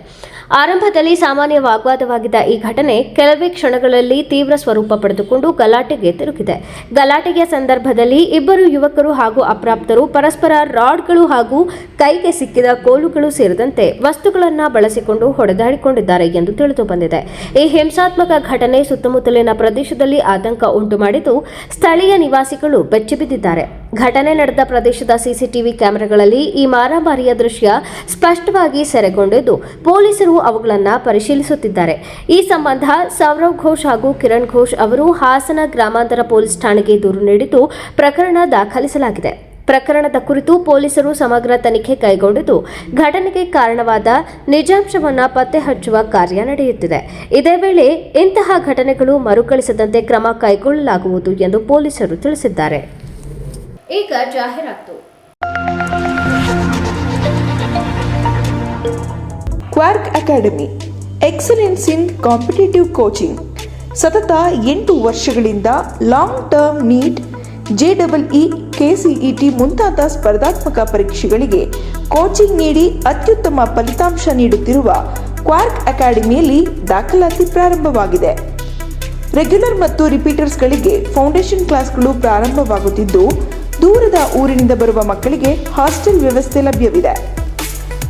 Speaker 2: ಆರಂಭದಲ್ಲಿ ಸಾಮಾನ್ಯ ವಾಗ್ವಾದವಾಗಿದ್ದ ಈ ಘಟನೆ ಕೆಲವೇ ಕ್ಷಣಗಳಲ್ಲಿ ತೀವ್ರ ಸ್ವರೂಪ ಪಡೆದುಕೊಂಡು ಗಲಾಟೆಗೆ ತಿರುಗಿದೆ. ಗಲಾಟೆಯ ಸಂದರ್ಭದಲ್ಲಿ ಇಬ್ಬರು ಯುವಕರು ಹಾಗೂ ಅಪ್ರಾಪ್ತರು ಪರಸ್ಪರ ರಾಡ್ಗಳು ಹಾಗೂ ಕೈಗೆ ಸಿಕ್ಕಿದ ಕೋಲುಗಳು ಸೇರಿದಂತೆ ವಸ್ತುಗಳನ್ನು ಬಳಸಿಕೊಂಡು ಹೊಡೆದಾಡಿಕೊಂಡಿದ್ದಾರೆ ಎಂದು ತಿಳಿದು ಬಂದಿದೆ. ಈ ಹಿಂಸಾತ್ಮಕ ಘಟನೆ ಸುತ್ತಮುತ್ತಲಿನ ಪ್ರದೇಶದಲ್ಲಿ ಆತಂಕ ಉಂಟು ಮಾಡಿದ್ದು, ಸ್ಥಳೀಯ ನಿವಾಸಿಗಳು ಬೆಚ್ಚಿಬಿದ್ದಿದ್ದಾರೆ. ಘಟನೆ ನಡೆದ ಪ್ರದೇಶದ ಸಿಸಿಟಿವಿ ಕ್ಯಾಮೆರಾಗಳಲ್ಲಿ ಈ ಮಾರಾಮಾರಿಯ ದೃಶ್ಯ ಸ್ಪಷ್ಟವಾಗಿ ಸೆರೆಗೊಂಡಿದ್ದು, ಪೊಲೀಸರು ಅವುಗಳನ್ನು ಪರಿಶೀಲಿಸುತ್ತಿದ್ದಾರೆ. ಈ ಸಂಬಂಧ ಸೌರವ್ ಘೋಷ್ ಹಾಗೂ ಕಿರಣ್ ಘೋಷ್ ಅವರು ಹಾಸನ ಗ್ರಾಮಾಂತರ ಪೊಲೀಸ್ ಠಾಣೆಗೆ ದೂರು ನೀಡಿದ್ದು, ಪ್ರಕರಣ ದಾಖಲಿಸಲಾಗಿದೆ. ಪ್ರಕರಣದ ಕುರಿತು ಪೊಲೀಸರು ಸಮಗ್ರ ತನಿಖೆ ಕೈಗೊಂಡಿದ್ದು, ಘಟನೆಗೆ ಕಾರಣವಾದ ನಿಜಾಂಶವನ್ನು ಪತ್ತೆ ಹಚ್ಚುವ ಕಾರ್ಯ ನಡೆಯುತ್ತಿದೆ. ಇದೇ ವೇಳೆ ಇಂತಹ ಘಟನೆಗಳು ಮರುಕಳಿಸದಂತೆ ಕ್ರಮ ಕೈಗೊಳ್ಳಲಾಗುವುದು ಎಂದು ಪೊಲೀಸರು ತಿಳಿಸಿದ್ದಾರೆ.
Speaker 1: ಈಗ ಜಾಹೀರಾತು.
Speaker 5: ಕ್ವಾರ್ಕ್ ಅಕಾಡೆಮಿ ಎಕ್ಸಲೆನ್ಸ್ ಇನ್ ಕಾಂಪಿಟೇಟಿವ್ ಕೋಚಿಂಗ್. ಸತತ 8 ವರ್ಷಗಳಿಂದ long term NEET, JEE, KCET ಮುಂತಾದ ಸ್ಪರ್ಧಾತ್ಮಕ ಪರೀಕ್ಷೆಗಳಿಗೆ ಕೋಚಿಂಗ್ ನೀಡಿ ಅತ್ಯುತ್ತಮ ಫಲಿತಾಂಶ ನೀಡುತ್ತಿರುವ ಕ್ವಾರ್ಕ್ ಅಕಾಡೆಮಿಯಲ್ಲಿ ದಾಖಲಾತಿ ಪ್ರಾರಂಭವಾಗಿದೆ. ರೆಗ್ಯುಲರ್ ಮತ್ತು ರಿಪೀಟರ್ಸ್ಗಳಿಗೆ ಫೌಂಡೇಶನ್ ಕ್ಲಾಸ್ಗಳು ಪ್ರಾರಂಭವಾಗುತ್ತಿದ್ದು, ದೂರದ ಊರಿನಿಂದ ಬರುವ ಮಕ್ಕಳಿಗೆ ಹಾಸ್ಟೆಲ್ ವ್ಯವಸ್ಥೆ ಲಭ್ಯವಿದೆ.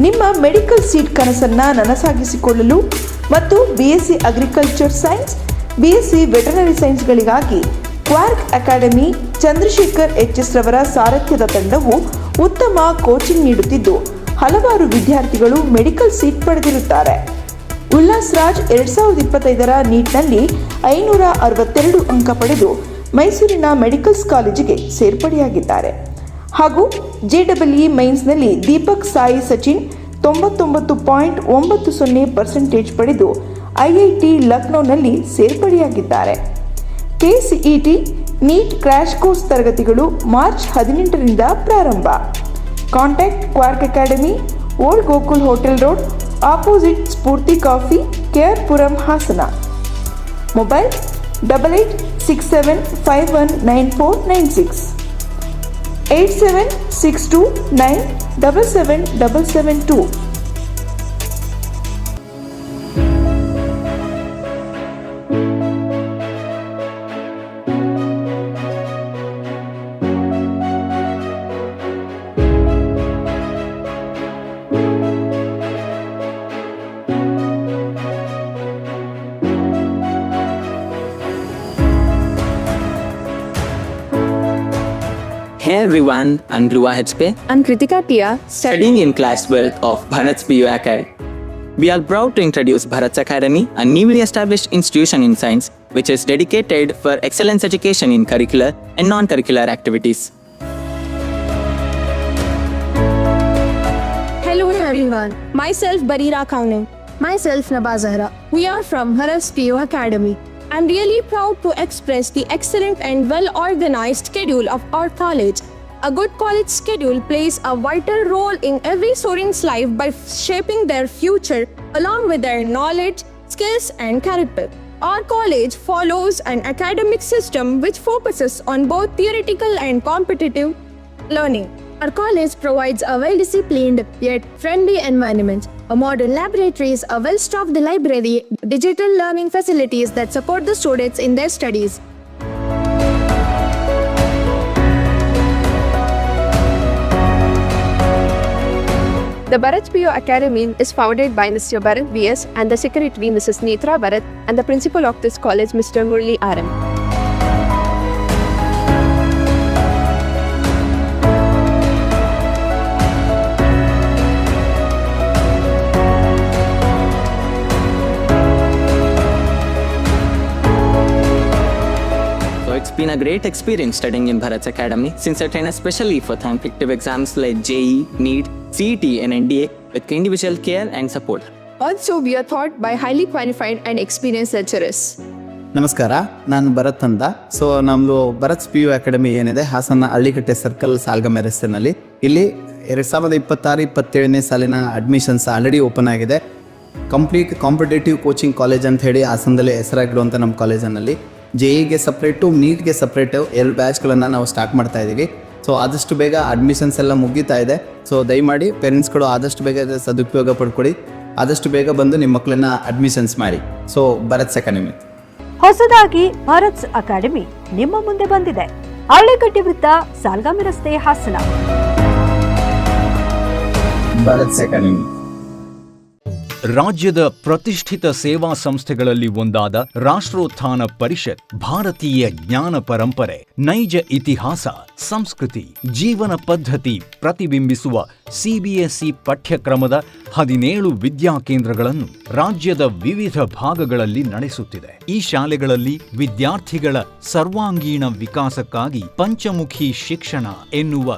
Speaker 5: ನಿಮ್ಮ ಮೆಡಿಕಲ್ ಸೀಟ್ ಕನಸನ್ನು ನನಸಾಗಿಸಿಕೊಳ್ಳಲು ಮತ್ತು BSc agriculture science, BSc veterinary ಸೈನ್ಸ್ಗಳಿಗಾಗಿ ಕ್ವಾರ್ಕ್ ಅಕಾಡೆಮಿ ಚಂದ್ರಶೇಖರ್ HS ರವರ ಸಾರಥ್ಯದ ತಂಡವು ಉತ್ತಮ ಕೋಚಿಂಗ್ ನೀಡುತ್ತಿದ್ದು, ಹಲವಾರು ವಿದ್ಯಾರ್ಥಿಗಳು ಮೆಡಿಕಲ್ ಸೀಟ್ ಪಡೆದಿರುತ್ತಾರೆ. ಉಲ್ಲಾಸ್ ರಾಜ್ 2025ರ ನೀಟ್ನಲ್ಲಿ 562 ಅಂಕ ಪಡೆದು ಮೈಸೂರಿನ ಮೆಡಿಕಲ್ಸ್ ಕಾಲೇಜಿಗೆ ಸೇರ್ಪಡೆಯಾಗಿದ್ದಾರೆ. ಹಾಗೂ JEE ಮೈನ್ಸ್ನಲ್ಲಿ ದೀಪಕ್ ಸಾಯಿ ಸಚಿನ್ 99.90% ಪಡೆದು IIT ಲಕ್ನೋನಲ್ಲಿ ಸೇರ್ಪಡೆಯಾಗಿದ್ದಾರೆ. KCET ನೀಟ್ ಕ್ರ್ಯಾಶ್ ಕೋರ್ಸ್ ತರಗತಿಗಳು ಮಾರ್ಚ್ 18ರಿಂದ ಪ್ರಾರಂಭ. Contact Quark academy, old Gokul hotel road, opposite Spoorthi coffee, KR Puram, Hassan. Mobile 8867519496, 8762977772.
Speaker 6: Hey everyone, I'm Dhruva HP,
Speaker 7: I'm Kritika Tia,
Speaker 6: studying in class 12 of Bharat's PU Academy. We are proud to introduce Bharat's Academy, a newly established institution in science which is dedicated for excellence education in curricular and non-curricular activities.
Speaker 7: Hello everyone, myself Barira Kaunin. Myself Naba Zahra. We are from Bharat's PU Academy. I'm really proud to express the excellent and well-organized schedule of our college. A good college schedule plays a vital role in every student's life by shaping their future along with their knowledge, skills and character. Our college follows an academic system which focuses on both theoretical and competitive learning. Our college provides a well-disciplined yet friendly environment, a modern laboratories, a well-stocked library, digital learning facilities that support the students in their studies.
Speaker 8: The Bharat PU Academy is founded by Mr. Bharat VS and the secretary Mrs. Netra Bharat and the principal of this college Mr. Murli RM.
Speaker 6: It's been a great experience studying in Bharat's Academy since I train especially for competitive exams like JEE, NEET, CET and NDA with individual care and support.
Speaker 8: Also, we are taught by highly qualified and experienced lecturers.
Speaker 9: ನಮಸ್ಕಾರ, ನಾನು ಭರತ್ ಅಂತ. ನಮ್ಮದು ಭರತ್ಸ್ PU academy ಏನಿದೆ Hassan ಹಳ್ಳಿಕಟ್ಟೆ circle ಸಾಲ್ಗಮೆ ರಸ್ತೆನಲ್ಲಿ, ಇಲ್ಲಿ 2026-27ನೇ ಸಾಲಿನ admissions already open ಆಗಿದೆ. Complete competitive coaching college ಅಂತ ಹೇಳಿ ಹಾಸನದಲ್ಲಿ ಹೆಸರಾಗಿರುವಂಥ ನಮ್ಮ ಕಾಲೇಜಿನಲ್ಲಿ JEಗೆ ಸಪ್ರೇಟು, ನೀಟ್ಗೆ ಸಪ್ರೇಟು 2 ಬ್ಯಾಚ್ಗಳನ್ನು ನಾವು ಸ್ಟಾರ್ಟ್ ಮಾಡ್ತಾ ಇದ್ದೀವಿ. ಆದಷ್ಟು ಬೇಗ ಅಡ್ಮಿಷನ್ಸ್ ಎಲ್ಲ ಮುಗೀತಾ ಇದೆ. ದಯಮಾಡಿ ಪೇರೆಂಟ್ಸ್ಗಳು ಆದಷ್ಟು ಬೇಗ ಸದುಪಯೋಗ ಪಡ್ಕೊಳ್ಳಿ, ಆದಷ್ಟು ಬೇಗ ಬಂದು ನಿಮ್ಮ ಮಕ್ಕಳನ್ನ ಅಡ್ಮಿಷನ್ಸ್ ಮಾಡಿ. ಭರತ್ಸ್ ಅಕಾಡೆಮಿ
Speaker 10: ಹೊಸದಾಗಿ ಭರತ್ಸ್ ಅಕಾಡೆಮಿ ನಿಮ್ಮ ಮುಂದೆ ಬಂದಿದೆ. ಹಳ್ಳಿಕಟ್ಟೆ ವೃತ್ತ, ಸಾಲ್ಗಾಮಿ ರಸ್ತೆ, ಹಾಸನ.
Speaker 9: ಭರತ್ಸ್ ಅಕಾಡೆಮಿ
Speaker 11: ರಾಜ್ಯದ ಪ್ರತಿಷ್ಠಿತ ಸೇವಾ ಸಂಸ್ಥೆಗಳಲ್ಲಿ ಒಂದಾದ ರಾಷ್ಟ್ರೋತ್ಥಾನ ಪರಿಷತ್ ಭಾರತೀಯ ಜ್ಞಾನ ಪರಂಪರೆ, ನೈಜ ಇತಿಹಾಸ, ಸಂಸ್ಕೃತಿ, ಜೀವನ ಪದ್ಧತಿ ಪ್ರತಿಬಿಂಬಿಸುವ CBSE ಪಠ್ಯಕ್ರಮದ 17 ವಿದ್ಯಾಕೇಂದ್ರಗಳನ್ನು ರಾಜ್ಯದ ವಿವಿಧ ಭಾಗಗಳಲ್ಲಿ ನಡೆಸುತ್ತಿದೆ. ಈ ಶಾಲೆಗಳಲ್ಲಿ ವಿದ್ಯಾರ್ಥಿಗಳ ಸರ್ವಾಂಗೀಣ ವಿಕಾಸಕ್ಕಾಗಿ ಪಂಚಮುಖಿ ಶಿಕ್ಷಣ ಎನ್ನುವ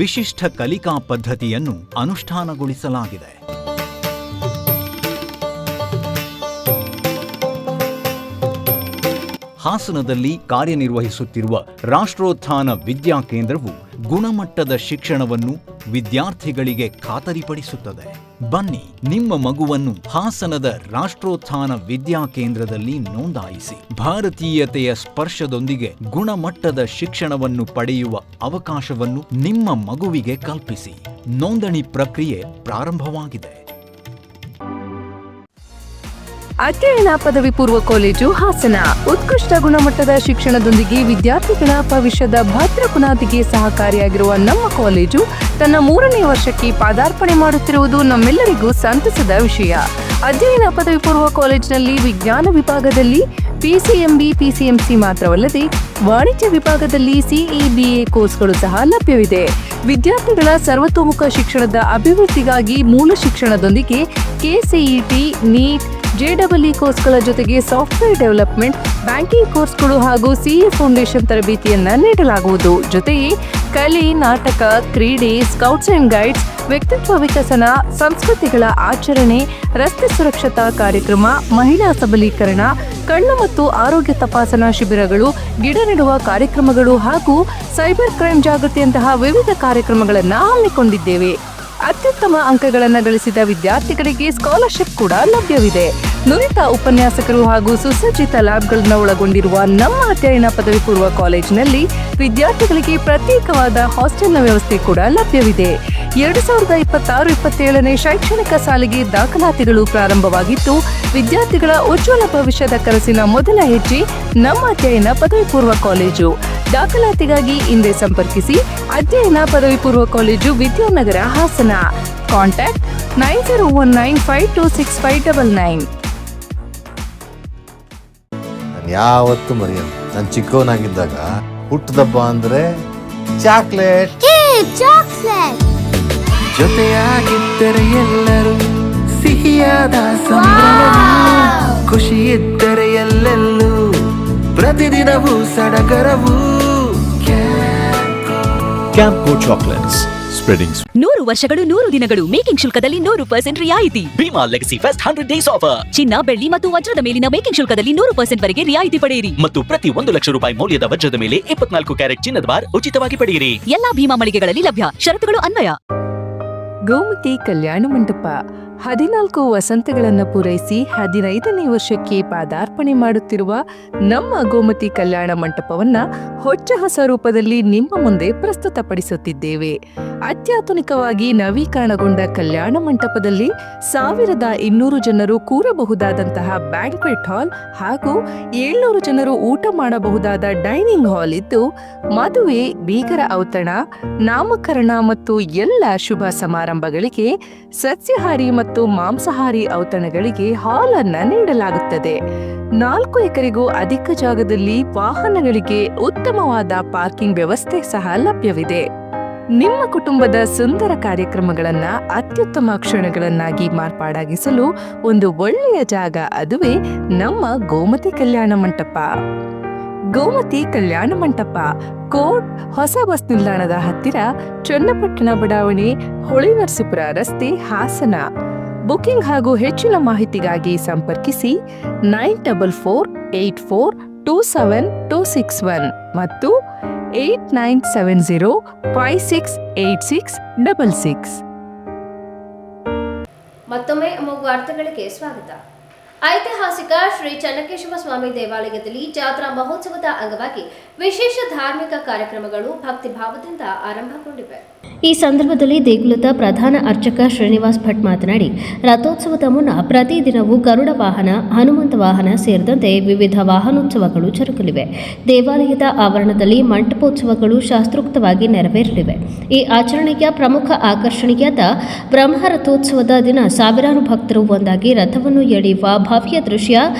Speaker 11: ವಿಶಿಷ್ಟ ಕಲಿಕಾ ಪದ್ಧತಿಯನ್ನು ಅನುಷ್ಠಾನಗೊಳಿಸಲಾಗಿದೆ. ಹಾಸನದಲ್ಲಿ ಕಾರ್ಯನಿರ್ವಹಿಸುತ್ತಿರುವ ರಾಷ್ಟ್ರೋತ್ಥಾನ ವಿದ್ಯಾಕೇಂದ್ರವು ಗುಣಮಟ್ಟದ ಶಿಕ್ಷಣವನ್ನು ವಿದ್ಯಾರ್ಥಿಗಳಿಗೆ ಖಾತರಿಪಡಿಸುತ್ತದೆ. ಬನ್ನಿ, ನಿಮ್ಮ ಮಗುವನ್ನು ಹಾಸನದ ರಾಷ್ಟ್ರೋತ್ಥಾನ ವಿದ್ಯಾಕೇಂದ್ರದಲ್ಲಿ ನೋಂದಾಯಿಸಿ ಭಾರತೀಯತೆಯ ಸ್ಪರ್ಶದೊಂದಿಗೆ ಗುಣಮಟ್ಟದ ಶಿಕ್ಷಣವನ್ನು ಪಡೆಯುವ ಅವಕಾಶವನ್ನು ನಿಮ್ಮ ಮಗುವಿಗೆ ಕಲ್ಪಿಸಿ. ನೋಂದಣಿ ಪ್ರಕ್ರಿಯೆ ಪ್ರಾರಂಭವಾಗಿದೆ.
Speaker 8: ಅಧ್ಯಯನ ಪದವಿ ಪೂರ್ವ ಕಾಲೇಜು ಹಾಸನ ಉತ್ಕೃಷ್ಟ ಗುಣಮಟ್ಟದ ಶಿಕ್ಷಣದೊಂದಿಗೆ ವಿದ್ಯಾರ್ಥಿಗಳ ಭವಿಷ್ಯದ ಭದ್ರ ಬುನಾದಿಗೆ ಸಹಕಾರಿಯಾಗಿರುವ ನಮ್ಮ ಕಾಲೇಜು ತನ್ನ 3ನೇ ವರ್ಷಕ್ಕೆ ಪಾದಾರ್ಪಣೆ ಮಾಡುತ್ತಿರುವುದು ನಮ್ಮೆಲ್ಲರಿಗೂ ಸಂತಸದ ವಿಷಯ. ಅಧ್ಯಯನ ಪದವಿ ಪೂರ್ವ ಕಾಲೇಜಿನಲ್ಲಿ ವಿಜ್ಞಾನ ವಿಭಾಗದಲ್ಲಿ PCMB, PCMC ಮಾತ್ರವಲ್ಲದೆ ವಾಣಿಜ್ಯ ವಿಭಾಗದಲ್ಲಿ CEBA ಕೋರ್ಸ್ಗಳು ಸಹ ಲಭ್ಯವಿದೆ. ವಿದ್ಯಾರ್ಥಿಗಳ ಸರ್ವತೋಮುಖ ಶಿಕ್ಷಣದ ಅಭಿವೃದ್ಧಿಗಾಗಿ ಮೂಲ ಶಿಕ್ಷಣದೊಂದಿಗೆ KCET, NEET, JEE ಕೋರ್ಸ್ಗಳ ಜೊತೆಗೆ ಸಾಫ್ಟ್ವೇರ್ ಡೆವಲಪ್ಮೆಂಟ್, ಬ್ಯಾಂಕಿಂಗ್ ಕೋರ್ಸ್ಗಳು ಹಾಗೂ CA ಫೌಂಡೇಶನ್ ತರಬೇತಿಯನ್ನ ನೀಡಲಾಗುವುದು. ಜೊತೆಗೆ ಕಲೆ, ನಾಟಕ, ಕ್ರೀಡೆ, ಸ್ಕೌಟ್ಸ್ ಅಂಡ್ ಗೈಡ್ಸ್, ವ್ಯಕ್ತಿತ್ವ ವಿಕಸನ, ಸಂಸ್ಕೃತಿಗಳ ಆಚರಣೆ, ರಸ್ತೆ ಸುರಕ್ಷತಾ ಕಾರ್ಯಕ್ರಮ, ಮಹಿಳಾ ಸಬಲೀಕರಣ, ಕಣ್ಣು ಮತ್ತು ಆರೋಗ್ಯ ತಪಾಸಣಾ ಶಿಬಿರಗಳು, ಗಿಡ ನೆಡುವ ಕಾರ್ಯಕ್ರಮಗಳು ಹಾಗೂ ಸೈಬರ್ ಕ್ರೈಮ್ ಜಾಗೃತಿಯಂತಹ ವಿವಿಧ ಕಾರ್ಯಕ್ರಮಗಳನ್ನು ಹಮ್ಮಿಕೊಂಡಿದ್ದೇವೆ. ಅತ್ಯುತ್ತಮ ಅಂಕಗಳನ್ನು ಗಳಿಸಿದ ವಿದ್ಯಾರ್ಥಿಗಳಿಗೆ ಸ್ಕಾಲರ್ಶಿಪ್ ಕೂಡ ಲಭ್ಯವಿದೆ. ನುರಿತ ಉಪನ್ಯಾಸಕರು ಹಾಗೂ ಸುಸಜ್ಜಿತ ಲ್ಯಾಬ್ಗಳನ್ನು ಒಳಗೊಂಡಿರುವ ನಮ್ಮ ಅಧ್ಯಯನ ಪದವಿ ಪೂರ್ವ ಕಾಲೇಜಿನಲ್ಲಿ ವಿದ್ಯಾರ್ಥಿಗಳಿಗೆ ಪ್ರತ್ಯೇಕವಾದ ಹಾಸ್ಟೆಲ್ನ ವ್ಯವಸ್ಥೆ ಕೂಡ ಲಭ್ಯವಿದೆ. 2026-27ನೇ ಶೈಕ್ಷಣಿಕ ಸಾಲಿಗೆ ದಾಖಲಾತಿಗಳು ಪ್ರಾರಂಭವಾಗಿದ್ದು, ವಿದ್ಯಾರ್ಥಿಗಳ ಉಜ್ವಲ ಭವಿಷ್ಯದ ಕನಸಿನ ಮೊದಲ ಹೆಜ್ಜೆ ನಮ್ಮ ಅಧ್ಯಯನ ಪದವಿ ಪೂರ್ವ ಕಾಲೇಜು. ದಾಖಲಾತಿಗಾಗಿ ಹಿಂದೆ ಸಂಪರ್ಕಿಸಿ. ಅಧ್ಯಯನ ಪದವಿ ಪೂರ್ವ ಕಾಲೇಜು, ವಿದ್ಯಾನಗರ, ಹಾಸನ. ಕಾಂಟ್ಯಾಕ್ಟ್ 9019526599.
Speaker 12: ಯಾವತ್ತು ಮರೆಯಲ್ಲ. ನಾನು ಚಿಕ್ಕವನಾಗಿದ್ದಾಗ ಹುಟ್ಟದಬ್ಬ ಅಂದ್ರೆ ಚಾಕ್ಲೇಟ್. ಜೊತೆಯಾಗಿದ್ದರೆ ಎಲ್ಲರೂ ಸಿಹಿಯಾದ ಸಂಭ್ರಮ, ಖುಷಿ ಇದ್ದರೆ ಎಲ್ಲೆಲ್ಲೂ ಪ್ರತಿದಿನವೂ ಸಡಗರವು.
Speaker 11: ಕ್ಯಾಂಪ್ಕೋ ಚಾಕ್ಲೇಟ್ಸ್, ಸ್ಪ್ರೆಡಿಂಗ್
Speaker 10: 100 ವರ್ಷಗಳು 100 ದಿನಗಳು, ಮೇಕಿಂಗ್ ಶುಲ್ಕದಲ್ಲಿ 100% ರಿಯಾಯಿತಿ.
Speaker 11: Bhima legacy fest 100 days offer.
Speaker 10: ಚಿನ್ನ, ಬೆಳ್ಳಿ ಮತ್ತು ವಜ್ರದ ಮೇಲಿನ ಮೇಕಿಂಗ್ ಶುಲ್ಕದಲ್ಲಿ 100% ವರೆಗೆ ರಿಯಾಯಿತಿ ಪಡೆಯಿರಿ.
Speaker 11: ಮತ್ತು ಪ್ರತಿ 1 ಲಕ್ಷ ರೂಪಾಯಿ ಮೌಲ್ಯದ ವಜ್ರದ ಮೇಲೆ 24 ಕ್ಯಾರೆಟ್ ಚಿನ್ನದ ಬಾರ್ ಉಚಿತವಾಗಿ ಪಡೆಯಿರಿ.
Speaker 10: ಎಲ್ಲಾ ಭೀಮಾ ಮಳಿಗೆಗಳಲ್ಲಿ ಲಭ್ಯ. ಷರತ್ತುಗಳು ಅನ್ವಯ.
Speaker 8: ಗೋಮತಿ ಕಲ್ಯಾಣ ಮಂಟಪ 14 ವಸಂತಗಳನ್ನು ಪೂರೈಸಿ 15ನೇ ವರ್ಷಕ್ಕೆ ಪಾದಾರ್ಪಣೆ ಮಾಡುತ್ತಿರುವ ನಮ್ಮ ಗೋಮತಿ ಕಲ್ಯಾಣ ಮಂಟಪವನ್ನ ಹೊಚ್ಚ ಹೊಸ ರೂಪದಲ್ಲಿ ನಿಮ್ಮ ಮುಂದೆ ಪ್ರಸ್ತುತಪಡಿಸುತ್ತಿದ್ದೇವೆ. ಅತ್ಯಾಧುನಿಕವಾಗಿ ನವೀಕರಣಗೊಂಡ ಕಲ್ಯಾಣ ಮಂಟಪದಲ್ಲಿ 1200 ಜನರು ಕೂರಬಹುದಾದಂತಹ ಬ್ಯಾಂಕ್ವೆಟ್ ಹಾಲ್ ಹಾಗೂ 700 ಜನರು ಊಟ ಮಾಡಬಹುದಾದ ಡೈನಿಂಗ್ ಹಾಲ್ ಇದ್ದು, ಮದುವೆ, ಬೀಗರ ಔತಣ, ನಾಮಕರಣ ಮತ್ತು ಎಲ್ಲ ಶುಭ ಸಮಾರಂಭಗಳಿಗೆ ಸಸ್ಯಾಹಾರಿ ಮತ್ತು ಮಾಂಸಾಹಾರಿ ಔತಣಗಳಿಗೆ ಹಾಲ್ ಅನ್ನ ನೀಡಲಾಗುತ್ತದೆ. 4 ಎಕರೆಗೂ ಅಧಿಕ ಜಾಗದಲ್ಲಿ ವಾಹನಗಳಿಗೆ ಉತ್ತಮವಾದ ಪಾರ್ಕಿಂಗ್ ವ್ಯವಸ್ಥೆ ಸಹ ಲಭ್ಯವಿದೆ. ನಿಮ್ಮ ಕುಟುಂಬದ ಸುಂದರ ಕಾರ್ಯಕ್ರಮಗಳನ್ನ ಅತ್ಯುತ್ತಮ ಕ್ಷಣಗಳನ್ನಾಗಿ ಮಾರ್ಪಾಡಾಗಿಸಲು ಒಂದು ಒಳ್ಳೆಯ ಜಾಗ, ಅದುವೇ ನಮ್ಮ ಗೋಮತಿ ಕಲ್ಯಾಣ ಮಂಟಪ. ಗೋಮತಿ ಕಲ್ಯಾಣ ಮಂಟಪ, ಕೋಟ್, ಹೊಸ ಬಸ್ ನಿಲ್ದಾಣದ ಹತ್ತಿರ, ಚನ್ನಪಟ್ಟಣ ಬಡಾವಣೆ, ಹೊಳೆನರಸೀಪುರ ರಸ್ತೆ, ಹಾಸನ. ಬುಕಿಂಗ್ ಹಾಗೂ ಹೆಚ್ಚಿನ ಮಾಹಿತಿಗಾಗಿ ಸಂಪರ್ಕಿಸಿ 9484272261 ಮತ್ತು 8970568666.
Speaker 1: ಮತ್ತೊಮ್ಮೆ ಅಮೋಘ ವಾರ್ತೆಗಳಿಗೆ ಸ್ವಾಗತ. ಐತಿಹಾಸಿಕ ಶ್ರೀ ಚನ್ನಕೇಶವ ಸ್ವಾಮಿ ದೇವಾಲಯದಲ್ಲಿ ಜಾತ್ರಾ ಮಹೋತ್ಸವದ ಅಂಗವಾಗಿ ವಿಶೇಷ ಧಾರ್ಮಿಕ ಕಾರ್ಯಕ್ರಮಗಳು ಭಕ್ತಿಭಾವದಿಂದ ಆರಂಭಗೊಂಡಿವೆ.
Speaker 2: ಈ ಸಂದರ್ಭದಲ್ಲಿ ದೇಗುಲದ ಪ್ರಧಾನ ಅರ್ಚಕ ಶ್ರೀನಿವಾಸ್ ಭಟ್ ಮಾತನಾಡಿ, ರಥೋತ್ಸವದ ಮುನ್ನ ಪ್ರತಿದಿನವೂ ಗರುಡ ವಾಹನ, ಹನುಮಂತ ವಾಹನ ಸೇರಿದಂತೆ ವಿವಿಧ ವಾಹನೋತ್ಸವಗಳು ಜರುಗಲಿವೆ. ದೇವಾಲಯದ ಆವರಣದಲ್ಲಿ ಮಂಟಪೋತ್ಸವಗಳು ಶಾಸ್ತ್ರೋಕ್ತವಾಗಿ ನೆರವೇರಲಿವೆ. ಈ ಆಚರಣೆಯ ಪ್ರಮುಖ ಆಕರ್ಷಣೆಯಾದ ಬ್ರಹ್ಮರಥೋತ್ಸವದ ದಿನ ಸಾವಿರಾರು ಭಕ್ತರು ಒಂದಾಗಿ ರಥವನ್ನು ಎಳೆಯುವ ಭವ್ಯ ದೃಶ್ಯ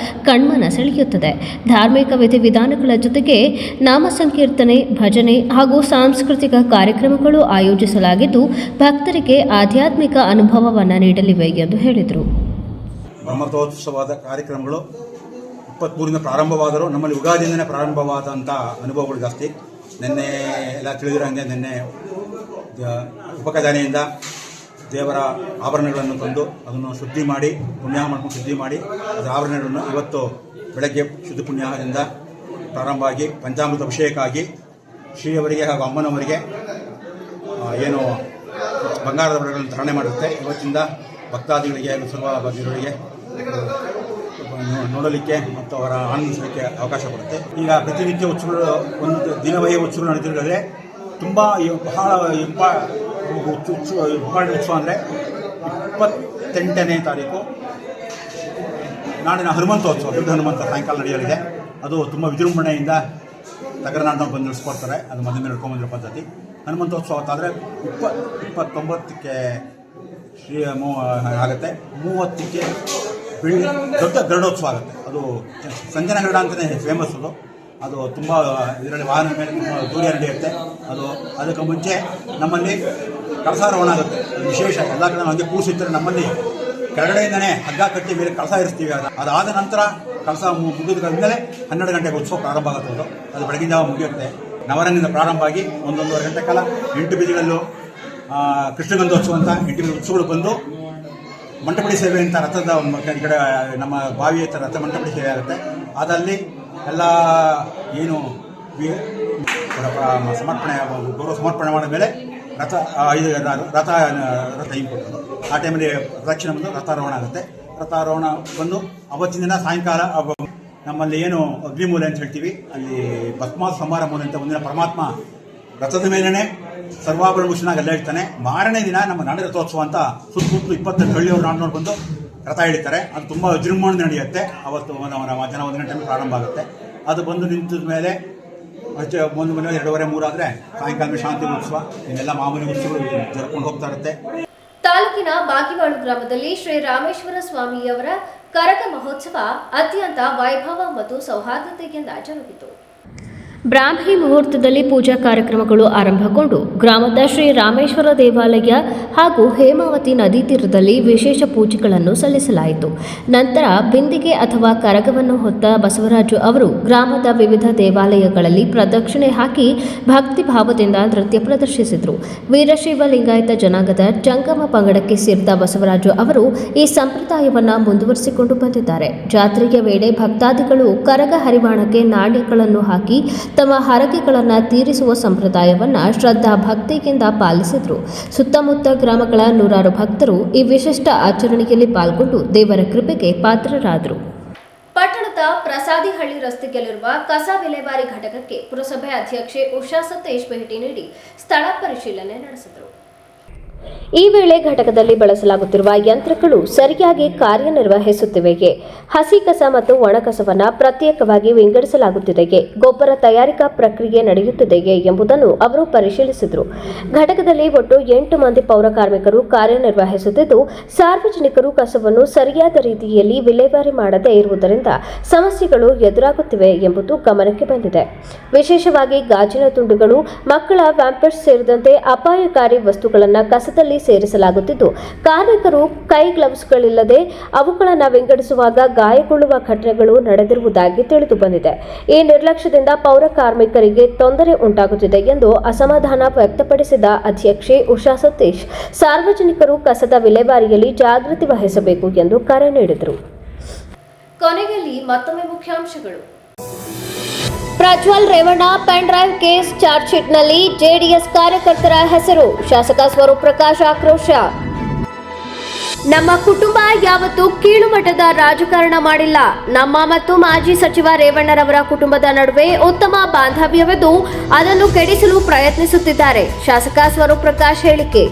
Speaker 2: ಕಣ್ಮನ ಸೆಳೆಯುತ್ತದೆ. ಧಾರ್ಮಿಕ ವಿಧಿವಿಧಾನಗಳ ಜೊತೆಗೆ ನಾಮ ಸಂಕೀರ್ತನೆ, ಭಜನೆ ಹಾಗೂ ಸಾಂಸ್ಕೃತಿಕ ಕಾರ್ಯಕ್ರಮಗಳು ಆಯೋಜಿಸಲಾಗಿದ್ದು, ಭಕ್ತರಿಗೆ ಆಧ್ಯಾತ್ಮಿಕ ಅನುಭವವನ್ನು ನೀಡಲಿವೆ ಎಂದು ಹೇಳಿದರು.
Speaker 13: ಬ್ರಹ್ಮರಥೋತ್ಸವದ ಕಾರ್ಯಕ್ರಮಗಳು 23ರಿಂದ ಪ್ರಾರಂಭವಾದರೂ ನಮ್ಮಲ್ಲಿ ಯುಗಾದಿಯಿಂದನೇ ಪ್ರಾರಂಭವಾದಂಥ ಅನುಭವಗಳು ಜಾಸ್ತಿ. ನಿನ್ನೆ ಎಲ್ಲ ತಿಳಿದಿರೋಂಗೆ ನಿನ್ನೆ ಉಪಕದಾನೆಯಿಂದ ದೇವರ ಆಭರಣಗಳನ್ನು ತಂದು ಅದನ್ನು ಶುದ್ಧಿ ಮಾಡಿ, ಪುಣ್ಯ ಮಾಡ್ಕೊಂಡು ಶುದ್ಧಿ ಮಾಡಿ, ಅದರ ಆಭರಣಗಳನ್ನು ಇವತ್ತು ಬೆಳಗ್ಗೆ ಶುದ್ಧ ಪುಣ್ಯದಿಂದ ಪ್ರಾರಂಭವಾಗಿ ಪಂಚಾಮೃತ ಅಭಿಷೇಕ ಆಗಿ ಶ್ರೀಯವರಿಗೆ ಹಾಗೂ ಅಮ್ಮನವರಿಗೆ ಏನು ಬಂಗಾರದ ಒಡಗಳನ್ನು ಧಾರಣೆ ಮಾಡುತ್ತೆ. ಇವತ್ತಿಂದ ಭಕ್ತಾದಿಗಳಿಗೆ ಸರ್ವ ಭಕ್ತರಿಗೆ ನೋಡಲಿಕ್ಕೆ ಮತ್ತು ಅವರ ಆನಂದಿಸಲಿಕ್ಕೆ ಅವಕಾಶ ಕೊಡುತ್ತೆ. ಈಗ ಪ್ರತಿನಿತ್ಯ ಉತ್ಸವಗಳು, ಒಂದು ದಿನವೇ ಉತ್ಸವಗಳು ನಡೆದಿರೋದ್ರೆ ತುಂಬ ಬಹಳ ಇಂಪಾರ್ಟೆಂಟ್ ಉತ್ಸವ ಅಂದರೆ 28ನೇ ತಾರೀಕು ನಾಡಿನ ಹನುಮಂತೋತ್ಸವ, ದೊಡ್ಡ ಹನುಮಂತ ಸಾಯಂಕಾಲ ನಡೆಯಲಿದೆ. ಅದು ತುಂಬ ವಿಜೃಂಭಣೆಯಿಂದ ತಗರನಾಡಿನವ್ರು ಬಂದು ನಡೆಸ್ಕೊಡ್ತಾರೆ. ಅದು ಮೊದಲಿಂದ ನಡ್ಕೊಂಬಂದಿರೋ ಪದ್ಧತಿ. ಹನುಮಂತೋತ್ಸವ ಅಂತಾದರೆ 29ಕ್ಕೆ ಆಗುತ್ತೆ, 30ಕ್ಕೆ ಬೆಳ್ಳಿ ದೊಡ್ಡ ಗರುಡೋತ್ಸವ ಆಗುತ್ತೆ. ಅದು ಸಂಜನ ಗರುಡ ಅಂತಲೇ ಫೇಮಸ್. ಅದು ತುಂಬ ಇದರಲ್ಲಿ ವಾಹನದ ಮೇಲೆ ತುಂಬ ದೂರ ನಡೆಯುತ್ತೆ. ಅದಕ್ಕೆ ಮುಂಚೆ ನಮ್ಮಲ್ಲಿ ಕಳಸಾರೋಹಣ ಆಗುತ್ತೆ. ಅದು ವಿಶೇಷ. ಎಲ್ಲ ಕಡೆ ಹಾಗೆ ಕೂಸಿರ್ತಾರೆ. ನಮ್ಮಲ್ಲಿ ಕೆಳಗಡೆಯಿಂದನೇ ಹಗ್ಗ ಕಟ್ಟಿ ಮೇಲೆ ಕಳಸ ಇರಿಸ್ತೀವಿ. ಅದಾದ ನಂತರ ಕಳಸ ಮುಗಿದ ಮೇಲೆ 12 ಗಂಟೆಗೆ ಉತ್ಸವ ಪ್ರಾರಂಭ ಆಗುತ್ತೆ. ಅದು ಬೆಳಗಿನ ಜಾವ ಮುಗಿಯುತ್ತೆ. ನವರಂಗದಿಂದ ಪ್ರಾರಂಭ ಆಗಿ 1-1.5 ಗಂಟೆ ಕಾಲ 8 ಬೀದಿಗಳಲ್ಲೂ ಕೃಷ್ಣಗಂಧೋತ್ಸವ ಅಂತ 8 ಬೀದಿ ಉತ್ಸವಗಳು ಬಂದು ಮಂಟಪಡಿ ಸೇವೆ ಅಂತ ರಥದ ಈ ಕಡೆ ನಮ್ಮ ಬಾವಿ ಹತ್ರ ರಥ ಮಂಟಪಡಿ ಸೇವೆ ಆಗುತ್ತೆ. ಅದಲ್ಲಿ ಎಲ್ಲ ಏನು ಸಮರ್ಪಣೆ ಗೌರವ ಸಮರ್ಪಣೆ ಮಾಡಿದ ಮೇಲೆ ರಥ ಹಿಂಕೊಟ್ಟರು. ಆ ಟೈಮಲ್ಲಿ ಪ್ರದಕ್ಷಿಣೆ ಬಂದು ರಥಾರೋಹಣ ಆಗುತ್ತೆ. ರಥಾರೋಹಣ ಬಂದು ಅವತ್ತಿನ ದಿನ ಸಾಯಂಕಾಲ ನಮ್ಮಲ್ಲಿ ಏನು ಅಗ್ನಿಮೂಲೆ ಅಂತ ಹೇಳ್ತೀವಿ, ಅಲ್ಲಿ ಭಸ್ಮ ಸಂಹಾರ ಮೂಲೆ ಅಂತ ಒಂದಿನ ಪರಮಾತ್ಮ ರಥದ ಮೇಲೇ ಸರ್ವಾಭರಣ ಭೂಷಣಾಗಿ ಎಲ್ಲ ಇರ್ತಾನೆ. ಮಾರನೇ ದಿನ ನಮ್ಮ ನಾಡ ರಥೋತ್ಸವ ಅಂತ ಸುತ್ತಮುತ್ತಲು 20 ಹಳ್ಳಿಯವರು ನಾಡಿನವ್ರು ಬಂದು ರಥ ಹಿಡಿತಾರೆ. ಅದು ತುಂಬ ವಿಜೃಂಭಣೆ ನಡೆಯುತ್ತೆ. ಅವತ್ತು ಮಧ್ಯಾಹ್ನ 1 ಗಂಟೆ ಪ್ರಾರಂಭ ಆಗುತ್ತೆ. ಅದು ಬಂದು ನಿಂತ ಮೇಲೆ 1 ಮನೆ 2:30-3 ಆದರೆ ಸಾಯಂಕಾಲ ಶಾಂತಿ ಉತ್ಸವ, ಇನ್ನೆಲ್ಲ ಮಾಮೂಲಿ ಉತ್ಸವಗಳು ಜರುಗಿಕೊಂಡು ಹೋಗ್ತಾ ಇರುತ್ತೆ.
Speaker 1: ತಾಲೂಕಿನ ಬಾಗಿವಾಳು ಗ್ರಾಮದಲ್ಲಿ ಶ್ರೀ ರಾಮೇಶ್ವರ ಸ್ವಾಮಿಯವರ ಕರಗ ಮಹೋತ್ಸವ ಅತ್ಯಂತ ವೈಭವ ಮತ್ತು ಸೌಹಾರ್ದತೆಯಿಂದ ಜರುಗಿತು.
Speaker 2: ಬ್ರಾಹ್ಮಿ ಮುಹೂರ್ತದಲ್ಲಿ ಪೂಜಾ ಕಾರ್ಯಕ್ರಮಗಳು ಆರಂಭಗೊಂಡು ಗ್ರಾಮದ ಶ್ರೀ ರಾಮೇಶ್ವರ ದೇವಾಲಯ ಹಾಗೂ ಹೇಮಾವತಿ ನದಿ ತೀರದಲ್ಲಿ ವಿಶೇಷ ಪೂಜೆಗಳನ್ನು ಸಲ್ಲಿಸಲಾಯಿತು. ನಂತರ ಬಿಂದಿಗೆ ಅಥವಾ ಕರಗವನ್ನು ಹೊತ್ತ ಬಸವರಾಜು ಅವರು ಗ್ರಾಮದ ವಿವಿಧ ದೇವಾಲಯಗಳಲ್ಲಿ ಪ್ರದಕ್ಷಿಣೆ ಹಾಕಿ ಭಕ್ತಿ ಭಾವದಿಂದ ನೃತ್ಯ ಪ್ರದರ್ಶಿಸಿದರು. ವೀರಶೈವ ಲಿಂಗಾಯತ ಜನಾಂಗದ ಜಂಗಮ ಪಂಗಡಕ್ಕೆ ಸೇರಿದ ಬಸವರಾಜು ಅವರು ಈ ಸಂಪ್ರದಾಯವನ್ನು ಮುಂದುವರಿಸಿಕೊಂಡು ಬಂದಿದ್ದಾರೆ. ಜಾತ್ರೆಯ ವೇಳೆ ಭಕ್ತಾದಿಗಳು ಕರಗ ಹರಿವಾಣಕ್ಕೆ ನಾಣ್ಯಗಳನ್ನು ಹಾಕಿ ತಮ್ಮ ಹರಕೆಗಳನ್ನು ತೀರಿಸುವ ಸಂಪ್ರದಾಯವನ್ನು ಶ್ರದ್ಧಾ ಭಕ್ತಿಯಿಂದ ಪಾಲಿಸಿದರು. ಸುತ್ತಮುತ್ತ ಗ್ರಾಮಗಳ ನೂರಾರು ಭಕ್ತರು ಈ ವಿಶಿಷ್ಟ ಆಚರಣೆಯಲ್ಲಿ ಪಾಲ್ಗೊಂಡು ದೇವರ ಕೃಪೆಗೆ ಪಾತ್ರರಾದರು.
Speaker 1: ಪಟ್ಟಣದ ಪ್ರಸಾದಿಹಳ್ಳಿ ರಸ್ತೆಯಲ್ಲಿರುವ ಕಸ ವಿಲೇವಾರಿ ಘಟಕಕ್ಕೆ ಪುರಸಭೆ ಅಧ್ಯಕ್ಷೆ ಉಷಾ ಸತೀಶ್ ಭೇಟಿ ನೀಡಿ ಸ್ಥಳ ಪರಿಶೀಲನೆ ನಡೆಸಿದರು.
Speaker 2: ಈ ವೇಳೆ ಘಟಕದಲ್ಲಿ ಬಳಸಲಾಗುತ್ತಿರುವ ಯಂತ್ರಗಳು ಸರಿಯಾಗಿ ಕಾರ್ಯನಿರ್ವಹಿಸುತ್ತಿವೆಯೇ, ಹಸಿ ಕಸ ಮತ್ತು ಒಣ ಕಸವನ್ನು ಪ್ರತ್ಯೇಕವಾಗಿ ವಿಂಗಡಿಸಲಾಗುತ್ತಿದೆಯೇ, ಗೊಬ್ಬರ ತಯಾರಿಕಾ ಪ್ರಕ್ರಿಯೆ ನಡೆಯುತ್ತಿದೆಯೇ ಎಂಬುದನ್ನು ಅವರು ಪರಿಶೀಲಿಸಿದರು. ಘಟಕದಲ್ಲಿ ಒಟ್ಟು 8 ಮಂದಿ ಪೌರ ಕಾರ್ಮಿಕರು ಕಾರ್ಯನಿರ್ವಹಿಸುತ್ತಿದ್ದು, ಸಾರ್ವಜನಿಕರು ಕಸವನ್ನು ಸರಿಯಾದ ರೀತಿಯಲ್ಲಿ ವಿಲೇವಾರಿ ಮಾಡದೇ ಇರುವುದರಿಂದ ಸಮಸ್ಯೆಗಳು ಎದುರಾಗುತ್ತಿವೆ ಎಂಬುದು ಗಮನಕ್ಕೆ ಬಂದಿದೆ. ವಿಶೇಷವಾಗಿ ಗಾಜಿನ ತುಂಡುಗಳು, ಮಕ್ಕಳ ವ್ಯಾಂಪರ್ಸ್ ಸೇರಿದಂತೆ ಅಪಾಯಕಾರಿ ವಸ್ತುಗಳನ್ನು ಕಸದಲ್ಲಿ ಸೇರಿಸಲಾಗುತ್ತಿದ್ದು, ಕಾರ್ಮಿಕರು ಕೈ ಗ್ಲೌಸ್ಗಳಿಲ್ಲದೆ ಅವುಗಳನ್ನು ವಿಂಗಡಿಸುವಾಗ ಗಾಯಗೊಳ್ಳುವ ಘಟನೆಗಳು ನಡೆದಿರುವುದಾಗಿ ತಿಳಿದು ಬಂದಿದೆ. ಈ ನಿರ್ಲಕ್ಷ್ಯದಿಂದ ಪೌರ ಕಾರ್ಮಿಕರಿಗೆ ತೊಂದರೆ ಉಂಟಾಗುತ್ತಿದೆ ಎಂದು ಅಸಮಾಧಾನ ವ್ಯಕ್ತಪಡಿಸಿದ ಅಧ್ಯಕ್ಷೆ ಉಷಾ ಸತೀಶ್ ಸಾರ್ವಜನಿಕರು ಕಸದ ವಿಲೇವಾರಿಯಲ್ಲಿ ಜಾಗೃತಿ ವಹಿಸಬೇಕು ಎಂದು ಕರೆ ನೀಡಿದರು.
Speaker 1: ಕೊನೆಯಲ್ಲಿ ಮತ್ತೊಮ್ಮೆ ಮುಖ್ಯಾಂಶಗಳು.
Speaker 2: Prajwal Revanna pen drive case charge ಶೀಟ್ನಲ್ಲಿ ಜೆಡಿಎಸ್ ಕಾರ್ಯಕರ್ತರ ಹೆಸರು, ಶಾಸಕ ಸ್ವರೂಪ್ ಪ್ರಕಾಶ್ ಆಕ್ರೋಶ. ನಮ್ಮ ಕುಟುಂಬ ಯಾವತ್ತೂ ಕೀಳುಮಟ್ಟದ ರಾಜಕಾರಣ ಮಾಡಿಲ್ಲ. ನಮ್ಮ ಮತ್ತು ಮಾಜಿ ಸಚಿವ ರೇವಣ್ಣರವರ ಕುಟುಂಬದ ನಡುವೆ ಉತ್ತಮ ಬಾಂಧವ್ಯವಿದ್ದು ಅದನ್ನು ಕೆಡಿಸಲು ಪ್ರಯತ್ನಿಸುತ್ತಿದ್ದಾರೆ, ಶಾಸಕ ಸ್ವರೂಪ್ ಪ್ರಕಾಶ್ ಹೇಳಿಕೆ.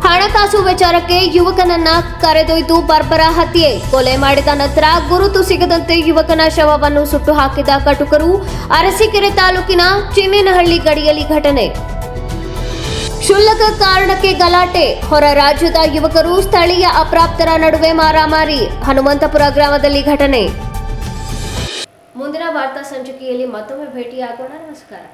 Speaker 2: ಹಣಕಾಸು ವಿಚಾರಕ್ಕೆ ಯುವಕನನ್ನ ಕರೆದೊಯ್ದು ಬರ್ಬರ ಹತ್ಯೆ, ಕೊಲೆ ಮಾಡಿದ ನಂತರ ಗುರುತು ಸಿಗದಂತೆ ಯುವಕನ ಶವವನ್ನು ಸುಟ್ಟು ಹಾಕಿದ ಕಟುಕರು, ಅರಸೀಕೆರೆ ತಾಲೂಕಿನ ಚಿನ್ನೇನಹಳ್ಳಿ ಗಡಿಯಲ್ಲಿ ಘಟನೆ. ಕ್ಷುಲ್ಲಕ ಕಾರಣಕ್ಕೆ ಗಲಾಟೆ, ಹೊರ ರಾಜ್ಯದ ಯುವಕರು ಸ್ಥಳೀಯ ಅಪ್ರಾಪ್ತರ ನಡುವೆ ಮಾರಾಮಾರಿ, ಹನುಮಂತಪುರ ಗ್ರಾಮದಲ್ಲಿ ಘಟನೆ.
Speaker 1: ಮುಂದಿನ ವಾರ್ತಾ ಸಂಚಿಕೆಯಲ್ಲಿ ಮತ್ತೊಮ್ಮೆ ಭೇಟಿಯಾಗೋಣ. ನಮಸ್ಕಾರ.